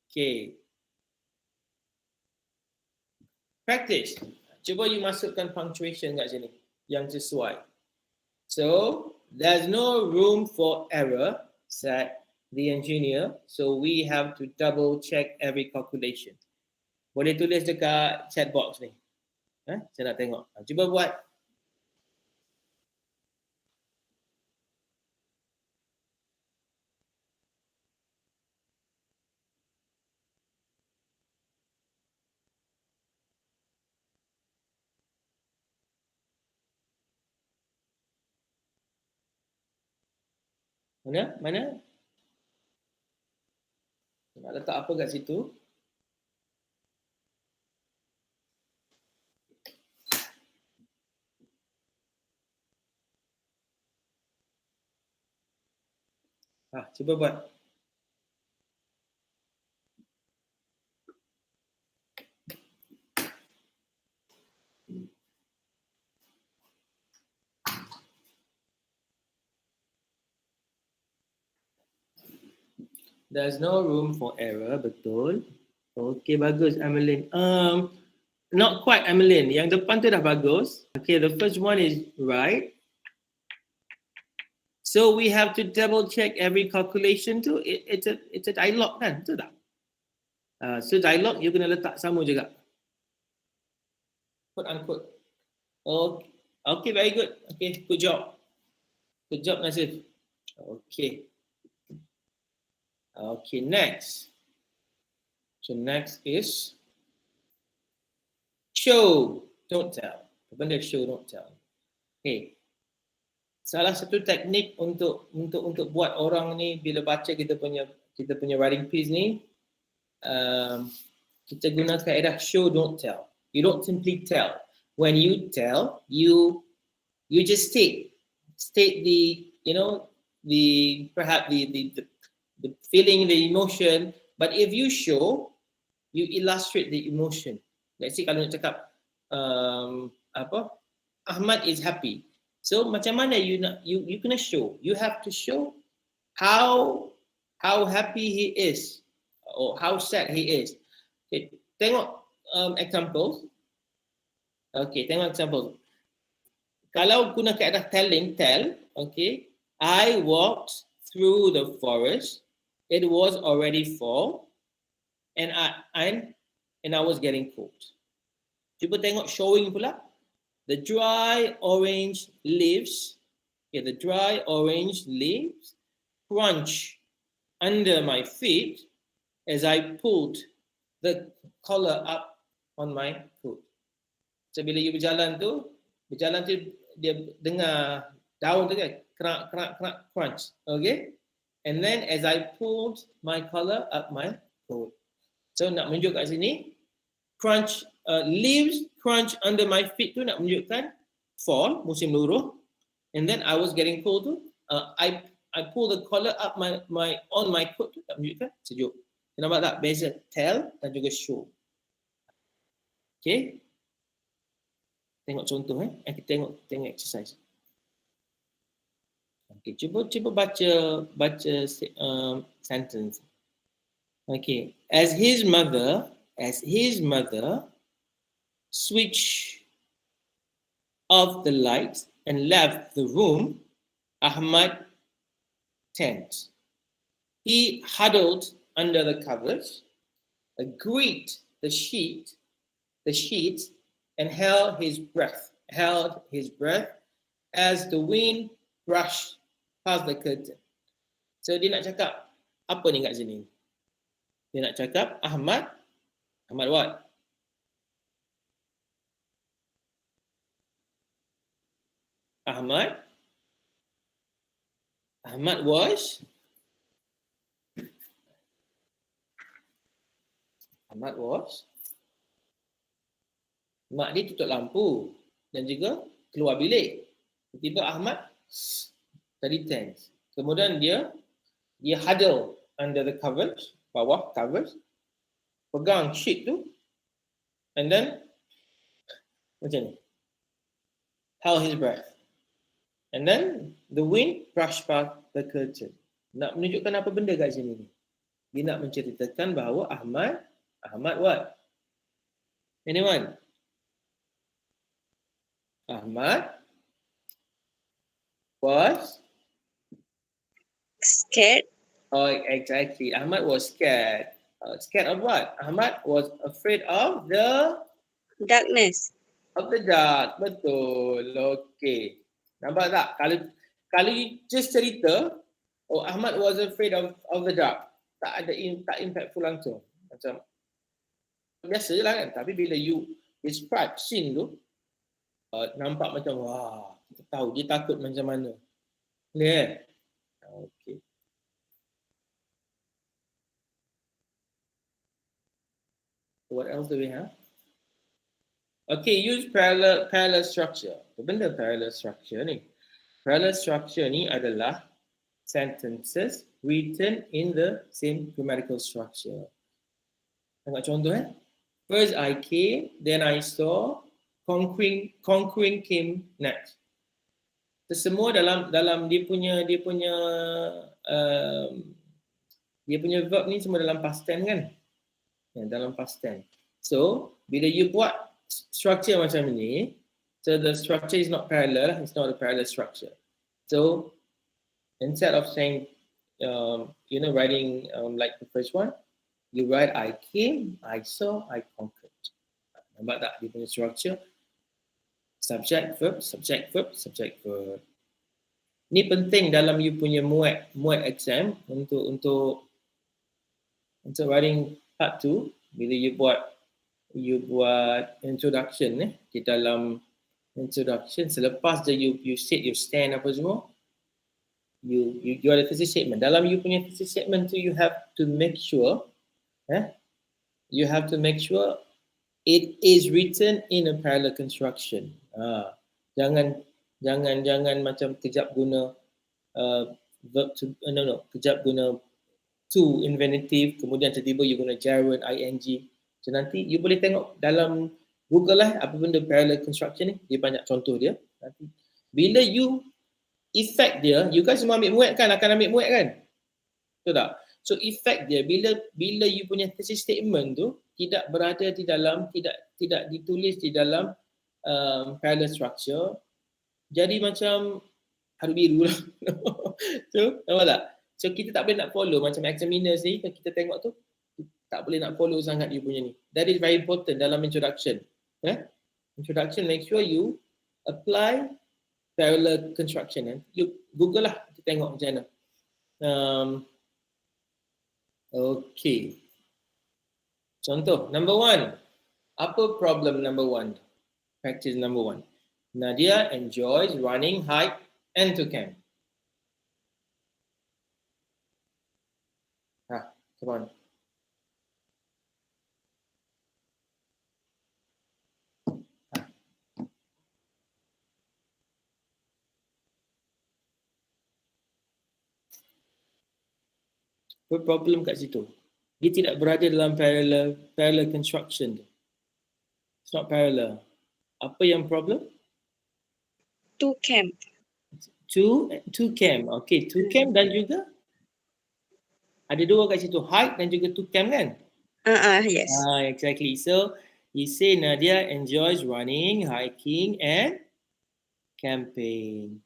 Okay. Practice. Cuba you masukkan punctuation kat sini yang sesuai. So, there's no room for error, said the engineer. So, we have to double check every calculation. Boleh tulis dekat chat box ni. Saya nak tengok. Cuba buat. Mana? Nak letak apa kat situ? Cuba buat. There's no room for error, betul. Okay, bagus Amelin. Not quite Amelin. Yang depan tu dah bagus. Okay, the first one is right. So we have to double check every calculation tu. It's a dialogue kan, betul tak? So dialogue you kena letak sama juga. Quote unquote. Okay, very good. Okay, good job. Good job Nasif. Okay. Okay, next. So next is show, don't tell. Benda show, don't tell. Okay. Salah satu teknik untuk buat orang ni bila baca kita punya writing piece ni, kita guna kaedah show, don't tell. You don't simply tell. When you tell, you just state the, you know, perhaps the feeling, the emotion. But if you show, you illustrate the emotion. Let's say kalau nak cakap Ahmad is happy. So macam mana you kena show. You have to show how happy he is or how sad he is. Okay, tengok examples. Okay, tengok example. Kalau guna kaedah telling, tell. Okay, I walked through the forest. It was already fall, and I was getting cold. Cuba tengok showing pula. The dry orange leaves, the dry orange leaves crunch under my feet as I pulled the collar up on my coat. So bila you berjalan tu dia dengar daun tu kan, kerak crunch. Okay? And then as I pulled my collar up my coat. So nak menunjuk kat sini, crunch, leaves crunch under my feet tu nak menunjukkan fall, musim luruh. And then I was getting cold tu, I pull the collar up on my coat tu nak menunjukkan sejuk. Nampak tak? Beza tell dan juga show. Okay? Tengok contoh kita tengok exercise. Okay, cuba baca sentence. Okay, as his mother switched off the lights and left the room, Ahmad tense. He huddled under the covers, gripped the sheets, and held his breath as the wind brushed past the curtain. So dia nak cakap apa ni kat sini? Dia nak cakap Ahmad what? Ahmad was mak dia tutup lampu dan juga keluar bilik. Tiba-tiba Ahmad tadi tense. Kemudian dia huddle under the covers, bawah covers, pegang sheet tu, and then macam ni, held his breath. And then the wind brushed past the curtain. Nak menunjukkan apa benda kat sini ni? Dia nak menceritakan bahawa Ahmad what? Anyone? Ahmad was Scared. Oh, exactly. Ahmad was scared. Scared of what? Ahmad was afraid of the Darkness. dark. Betul. Okay. Nampak tak? Kalau you just cerita, oh Ahmad was afraid of the dark. Tak impactful langsung. Macam biasa je lah kan. Tapi bila you describe scene tu, nampak macam wah, kita tahu dia takut macam mana. Ni kan? Okay. What else do we have? Okay, use parallel structure. Apa benda parallel structure ni? Parallel structure ni adalah sentences written in the same grammatical structure. Tengok contoh First I came, then I saw, conquering came next. Semua dalam dia punya verb ni semua dalam past tense kan? Ya, dalam past tense. So, bila you buat structure macam ni, so the structure is not parallel, it's not a parallel structure. So, instead of saying, writing like the first one, you write I came, I saw, I conquered. Nampak tak dia punya structure? Subject, verb, subject, verb, subject, verb. Ni penting dalam you punya muat exam untuk writing part 2 bila you buat introduction di dalam introduction selepas je you set your stand apa semua you ada thesis statement. Dalam you punya thesis statement tu you have to make sure it is written in a parallel construction. Jangan macam kejap guna verb to kejap guna to infinitive kemudian tiba-tiba you guna gerund ing. So nanti you boleh tengok dalam Google apa benda parallel construction ni, dia banyak contoh dia. Nanti bila you effect dia, you kan semua ambil muat kan, akan ambil muat kan? Betul tak? So effect dia bila you punya thesis statement tu tidak berada di dalam tidak ditulis di dalam parallel structure, jadi macam haru biru lah. So, nampak tak? So kita tak boleh nak follow macam examiners ni, kita tengok tu tak boleh nak follow sangat you punya ni. That is very important dalam introduction. Introduction, make sure you apply parallel construction. You Google lah, kita tengok macam mana. Okay. Contoh, number 1. Apa problem number 1? Practice number 1. Nadia enjoys running, hike, and to camp. Come on. Apa problem kat situ? Dia tidak berada dalam parallel construction. It's not parallel. Apa yang problem? To camp. To camp. Okay, to camp dan juga ada dua kat situ, hike dan juga to camp kan? Yes. Exactly. So you say Nadia enjoys running, hiking and camping.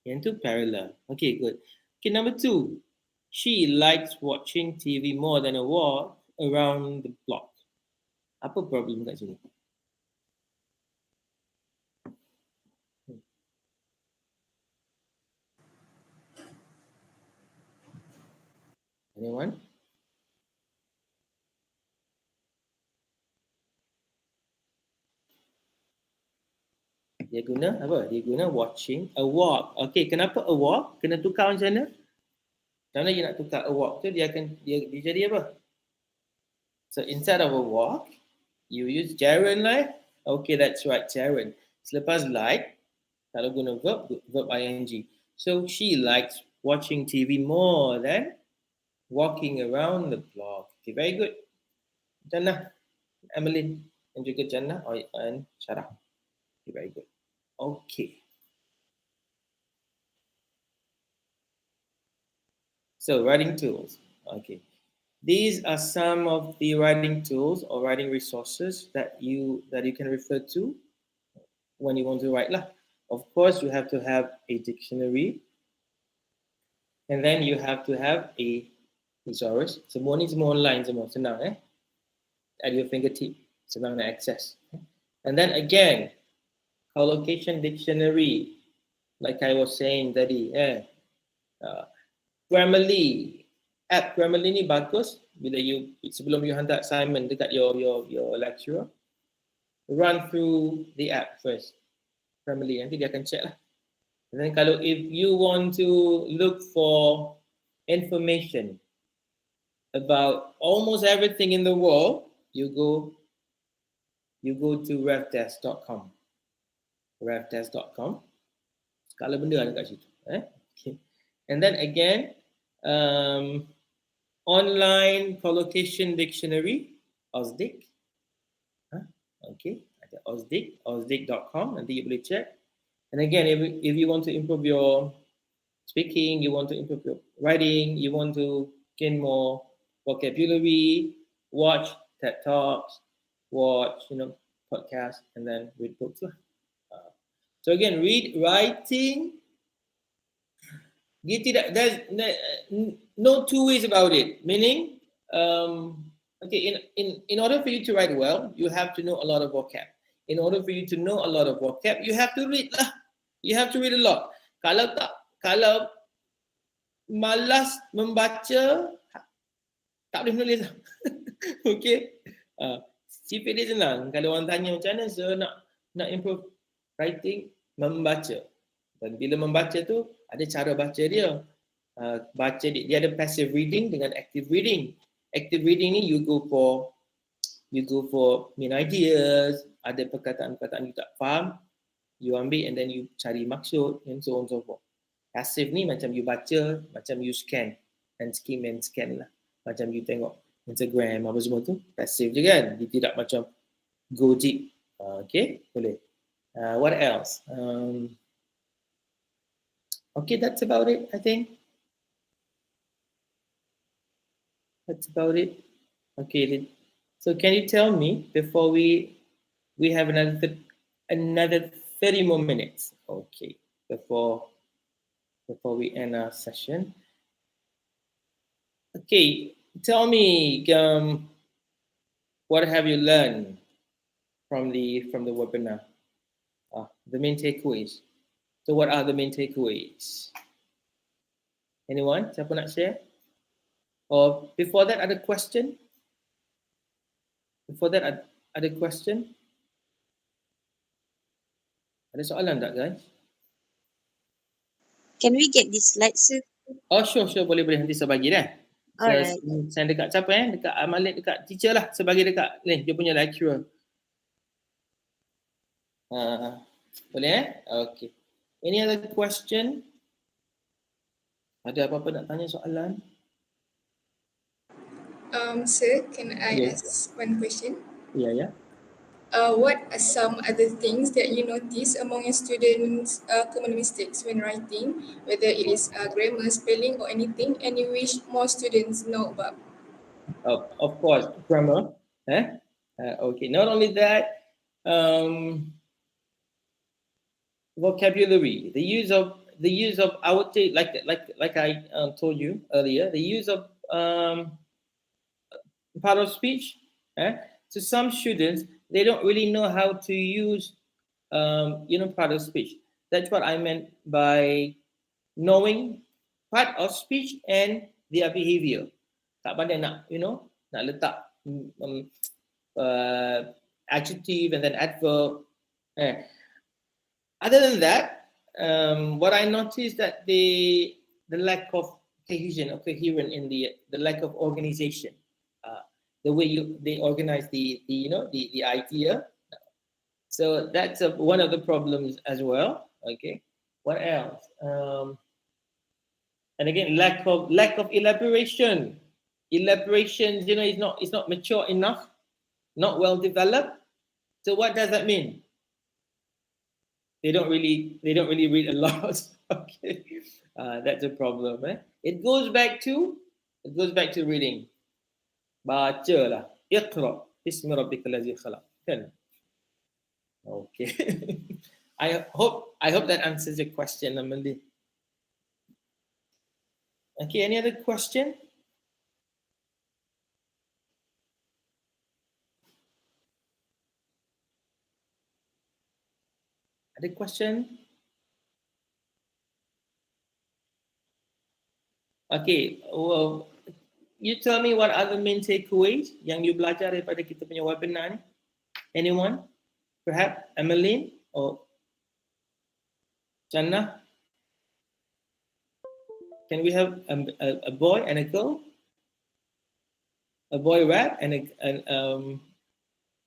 Yang tu parallel. Okay, good. Okay, number 2. She likes watching TV more than a walk around the block. Apa problem kat sini? Anyone? Dia guna apa? Dia guna watching a walk. Okay, kenapa a walk? Kena tukar macam mana? Macam mana you nak tukar a walk tu dia jadi apa? So instead of a walk, you use gerund like. Okay, that's right, gerund. Selepas like, kalau guna verb ing. So she likes watching TV more than walking around the block. Okay, very good. Jannah, Emmeline, dan juga Jannah and Syarah. Okay, very good. Okay. So writing tools. Okay. These are some of the writing tools or writing resources that you can refer to when you want to write lah. Of course, you have to have a dictionary, and then you have to have a thesaurus. Semua ni semua online, semua senang at your fingertip, senang nak access. And then again, collocation dictionary, like I was saying tadi, Grammarly, app Grammarly ni bagus bila sebelum you hantar assignment dekat your lecturer, run through the app first. Grammarly, nanti dia akan check lah. And then kalau if you want to look for information about almost everything in the world, You go to revtest.com. Revtest.com. Segala benda ada kat situ. Okay. And then again, online collocation dictionary, Ausdic. Okay, ada Ausdic, ausdic.com. Nanti you boleh check. And again, if you want to improve your speaking, you want to improve your writing, you want to gain more vocabulary, watch TED Talks, watch podcasts, and then read books. So again, read, writing. There's no two ways about it. Meaning, okay, in order for you to write well, you have to know a lot of vocab. In order for you to know a lot of vocab, you have to read lah. You have to read a lot. Kalau malas membaca, tak boleh menulis. Okay. Sifat dia senang. Kalau orang tanya macam mana nak improve writing, membaca. Dan bila membaca tu, ada cara baca dia. Baca dia ada passive reading dengan active reading. Active reading ni you go for main ideas, ada perkataan-perkataan you tak faham, you ambil and then you cari maksud and so on so forth. Passive ni macam you baca, macam you scan and skim and scan lah. Macam you tengok Instagram apa semua tu, passive je kan. Dia tidak macam go deep. Okay, boleh. What else? Okay, that's about it, I think. That's about it. Okay, so can you tell me before we have another 30 more minutes? Okay, before we end our session. Okay, tell me what have you learned from the webinar? The main takeaways. So what are the main takeaways? Anyone? Siapa nak share? Or before that, ada question? Before that, ada question? Ada soalan tak, guys? Can we get this slide, sir? Oh, sure. Boleh. Nanti saya bagi dah. Alright. Saya dekat siapa dekat Malik, dekat teacher lah. Saya bagi dekat dia punya lecturer. Boleh Okay. Any other question? Ada apa-apa nak tanya soalan? Sir, can I Yes. ask one question? Yeah. What are some other things that you notice among your students' common mistakes when writing, whether it is grammar, spelling, or anything, and you wish more students know about? Of course, grammar. Okay. Not only that, vocabulary. The use of I would say like I told you earlier, the use of part of speech. So some students, they don't really know how to use part of speech. That's what I meant by knowing part of speech and their behavior. Tak pandai nak letak adjective and then adverb. Other than that, what I noticed that the lack of cohesion or coherent in the lack of organization. The way they organize the idea. So that's one of the problems as well. Okay. What else? And again, lack of elaboration. Elaboration, is not mature enough, not well developed. So what does that mean? They don't really read a lot. Okay. That's a problem. It goes back to reading. Bacalah. Iqra bismi rabbikal ladzi khalaq. Kan? Okay. I hope that answers your question, Amali. Okay, any other question? Ada question? Okay, well, you tell me what are the main takeaways yang you belajar daripada kita punya webinar ni? Anyone? Perhaps Emmeline or Jannah? Can we have a boy and a girl? A boy rap and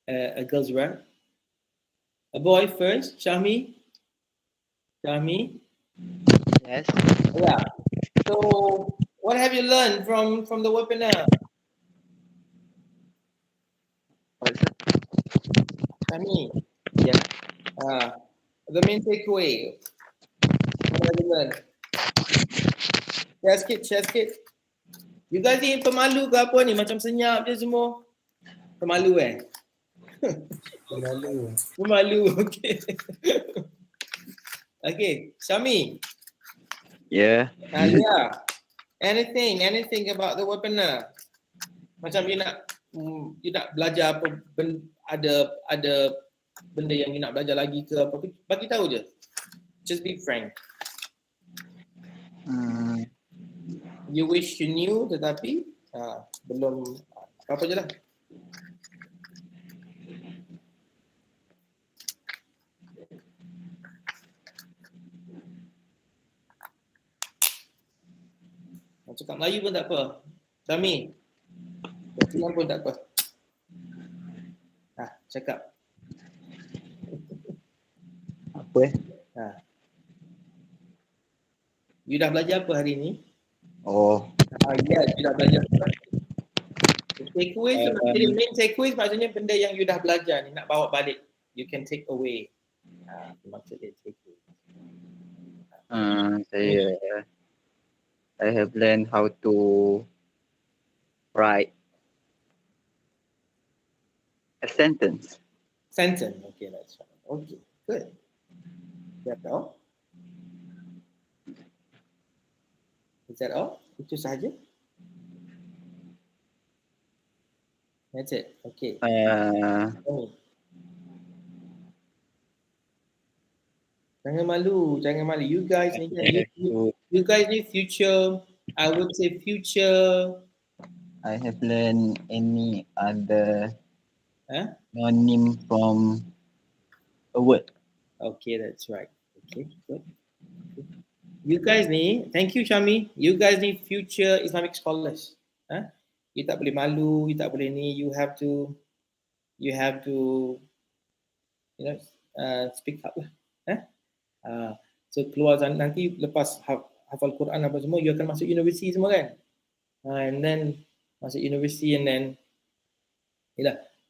a girl's rap. A boy first, Shami. Shami. Yes. Yeah. So, what have you learned from the webinar, What's that? Shami? Yeah. The main takeaway. What have you learned? Share sikit. You guys ni pemalu ke apa ni? Macam senyap je semua. Pemalu Lalu. Pemalu, okay. Okay, Shami. Yeah. Yeah. Anything about the webinar? Macam you nak belajar apa, ada benda yang you nak belajar lagi ke apa, bagi tahu je. Just be frank. You wish you knew tetapi belum apa je lah. Cakap Melayu pun tak apa. Sami. Cakap pun tak apa. Cakap. Apa You dah belajar apa hari ni? Oh. Ya, you dah belajar apa? Takeaways, main takeaways maksudnya benda yang you dah belajar ni nak bawa balik. You can take away. Maksudnya takeaway. I have learned how to write a sentence. Sentence. Okay, that's right. Okay, good. That's all. Is that all? Itu sahaja? That's it. Okay. Jangan malu. You guys need you guys need future. I would say future. I have learned any other synonym from a word. Okay, that's right. Okay, good. You guys need, thank you Shami. You guys need future Islamic scholars. You tak boleh malu, you tak boleh ni. You have to, you know, speak up lah. So keluar nanti lepas hafal Quran apa semua, you akan masuk universiti semua kan. And then masuk universiti and then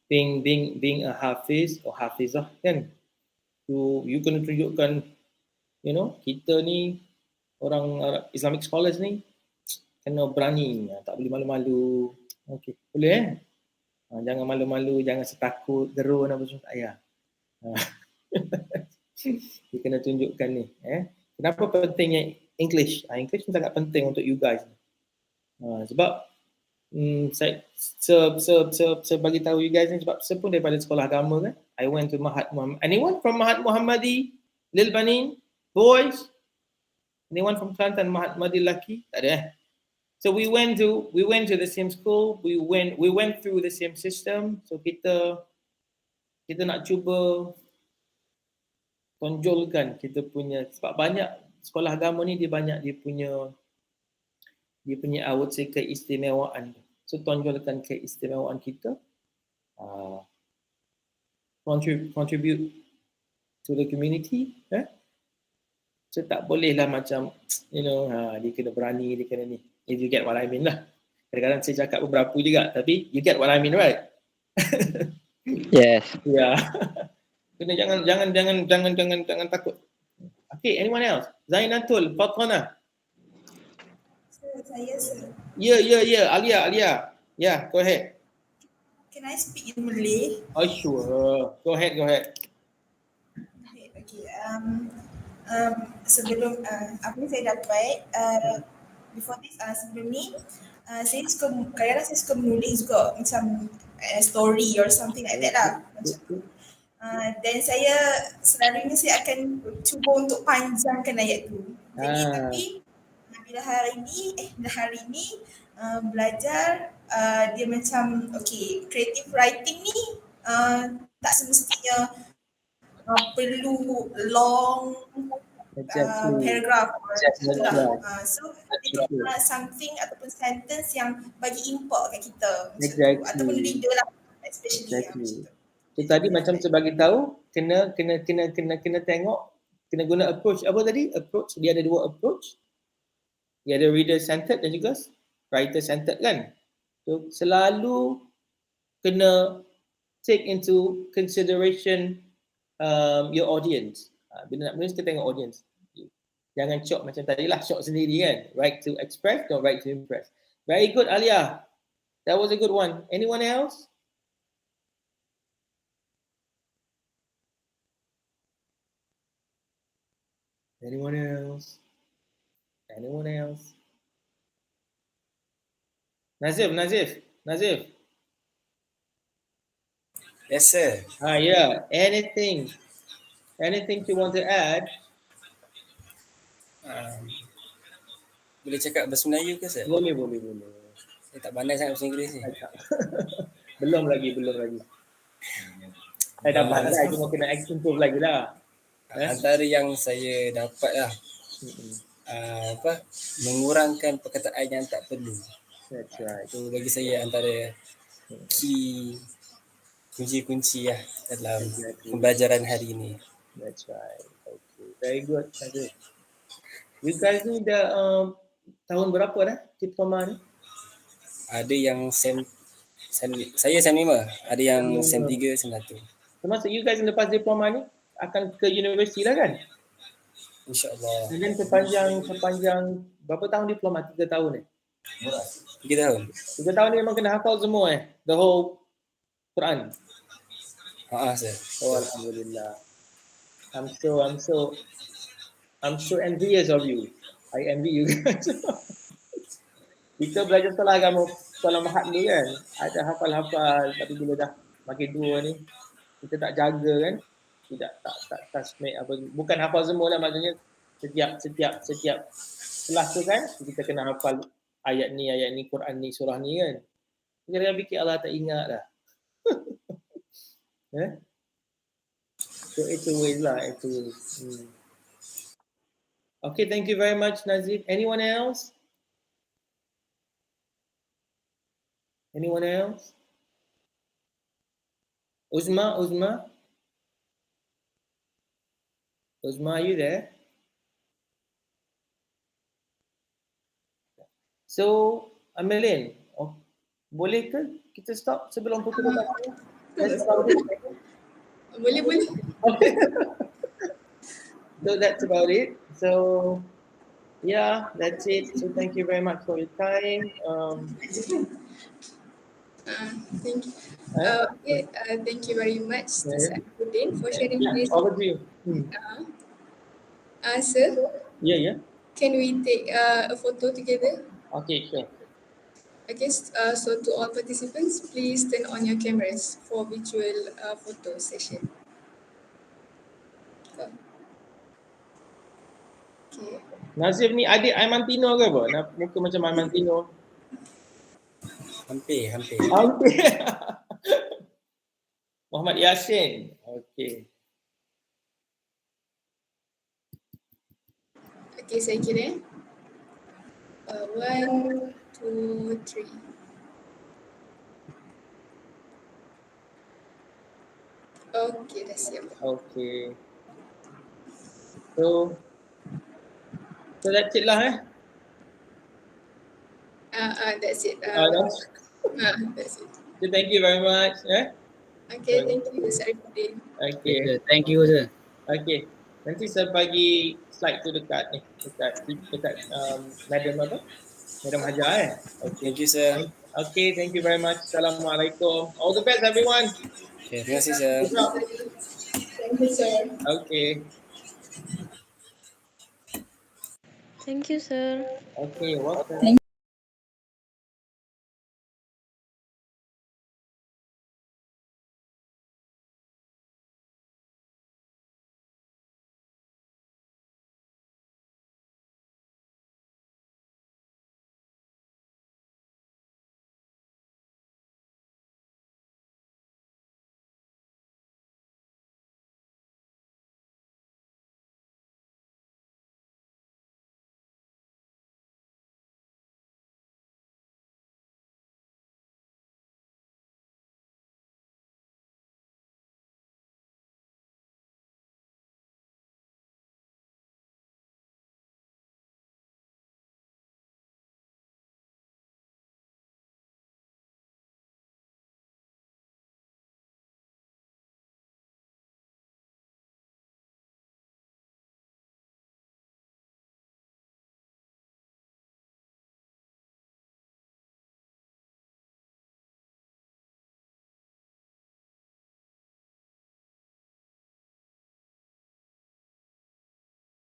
being a hafiz or hafizah kan, you kena tunjukkan, you know, kita ni orang Islamic scholars ni kena berani, tak boleh malu-malu. Okay, boleh jangan malu-malu, jangan setakut, gerun apa semua, tak payah. You kena tunjukkan ni. Kenapa pentingnya English? English ni sangat penting untuk you guys. Sebab saya bagi tahu you guys ni, sebab saya pun daripada sekolah agama kan. I went to Mahat Muhammad. Anyone from Mahat Muhammadi? Lil Banin? Boys? Anyone from Kelantan Mahat Muhammadi lelaki? Tak ada So we went to the same school. We went through the same system. So kita nak cuba tonjolkan kita punya, sebab banyak sekolah agama ni dia punya I would say keistimewaan. So tonjolkan keistimewaan kita, contribute to the community. So tak boleh lah macam, you know, dia kena berani, dia kena ni. If you get what I mean lah. Kadang-kadang saya cakap beberapa juga, tapi you get what I mean, right? Yes. Yeah. Kena jangan takut. Okay, anyone else? Zainatul, Fatana. Saya, sir. Yeah. Alia. Yeah, go ahead. Can I speak in Malay? Oh, sure. Go ahead. Okay. Sebelum apa yang saya dapat, before this, sebelum ni, kadang-kadang saya suka menulis juga macam story or something like that lah. Dan saya selalunya saya akan cuba untuk panjangkan ayat tu. Jadi tapi bila hari ni belajar, dia macam okay, creative writing ni tak semestinya perlu long paragraph or itulah. Yeah. So dia nak something ataupun sentence yang bagi import kat kita macam tu, ataupun reader lah especially macam tu. So tadi macam saya bagi tahu kena tengok, kena guna approach apa tadi? Approach dia ada dua approach. Dia ada reader centered dan juga writer centered kan. So selalu kena take into consideration your audience. Bila nak menulis kita tengok audience. Jangan shock macam tadi lah, shock sendiri kan. Right to express, don't write to impress. Very good Alia. That was a good one. Anyone else? Anyone else? Anyone else? Nazif. Yes, sir. Yeah. Anything you want to add? Boleh cakap bahasa Melayu ke, sir? Boleh. Saya tak pandai sangat bahasa Inggeris ni. belum lagi. Saya dah pandai, cuma kena improve lagi lah. Antara yang saya dapat lah, mengurangkan perkataan yang tak perlu. That's right. Itu bagi saya antara kunci-kunci lah dalam pembelajaran hari ini. That's right. Okay. Very good. You guys ni dah tahun berapa dah diploma ni? Ada yang saya SEM 5, ada yang SEM 3, SEM 1. Termasuk you guys yang lepas diploma ni akan ke universiti lah kan? InsyaAllah. Dan sepanjang berapa tahun diploma? 3 tahun 3 tahun. 3 tahun ni memang kena hafal semua the whole Quran. Sir. Oh alhamdulillah. I'm so envious of you. I envy you guys. Kita belajar sekolah mahat dulu kan, ada hafal, tapi bila dah makin tua ni kita tak jaga kan, tak tasmik apa, bukan hafal semua lah, maksudnya setiap kelas tu kan kita kena hafal ayat ni, Quran ni, surah ni kan. Jangan fikir Allah tak ingat dah. So itu way lah itu. Okay, thank you very much Nazif. Anyone else? Uzma, are you there? So, Amelin, boleh ke kita stop sebelum pukul 12? Boleh. Okay. So that's about it. So yeah, that's it. So thank you very much for your time. Thank you. Thank you very much, Arifuddin, for sharing this. Over to you. Sir, Yeah. can we take a photo together? Okay, sure. Okay, so to all participants, please turn on your cameras for virtual photo session. Okay. Nazif ni adik Aiman Tino ke apa? Muka macam Aiman Tino. Hampir. Muhammad Yasin. Okay. Okay, saya kira. 1, 2, 3. Okay, dah siap. Okay. So that's it lah That's it. That's it. So thank you very much. Okay, thank you, Sir Arifuddin. Okay. Thank you, sir. Okay. Nanti saya bagi slide tu dekat Madam apa? Madam Hajar Okay. Thank you, sir. Okay, thank you very much. Assalamualaikum. All the best everyone. Okay, terima kasih, sir. Thank you, sir. Okay. Thank you, sir. Okay, welcome.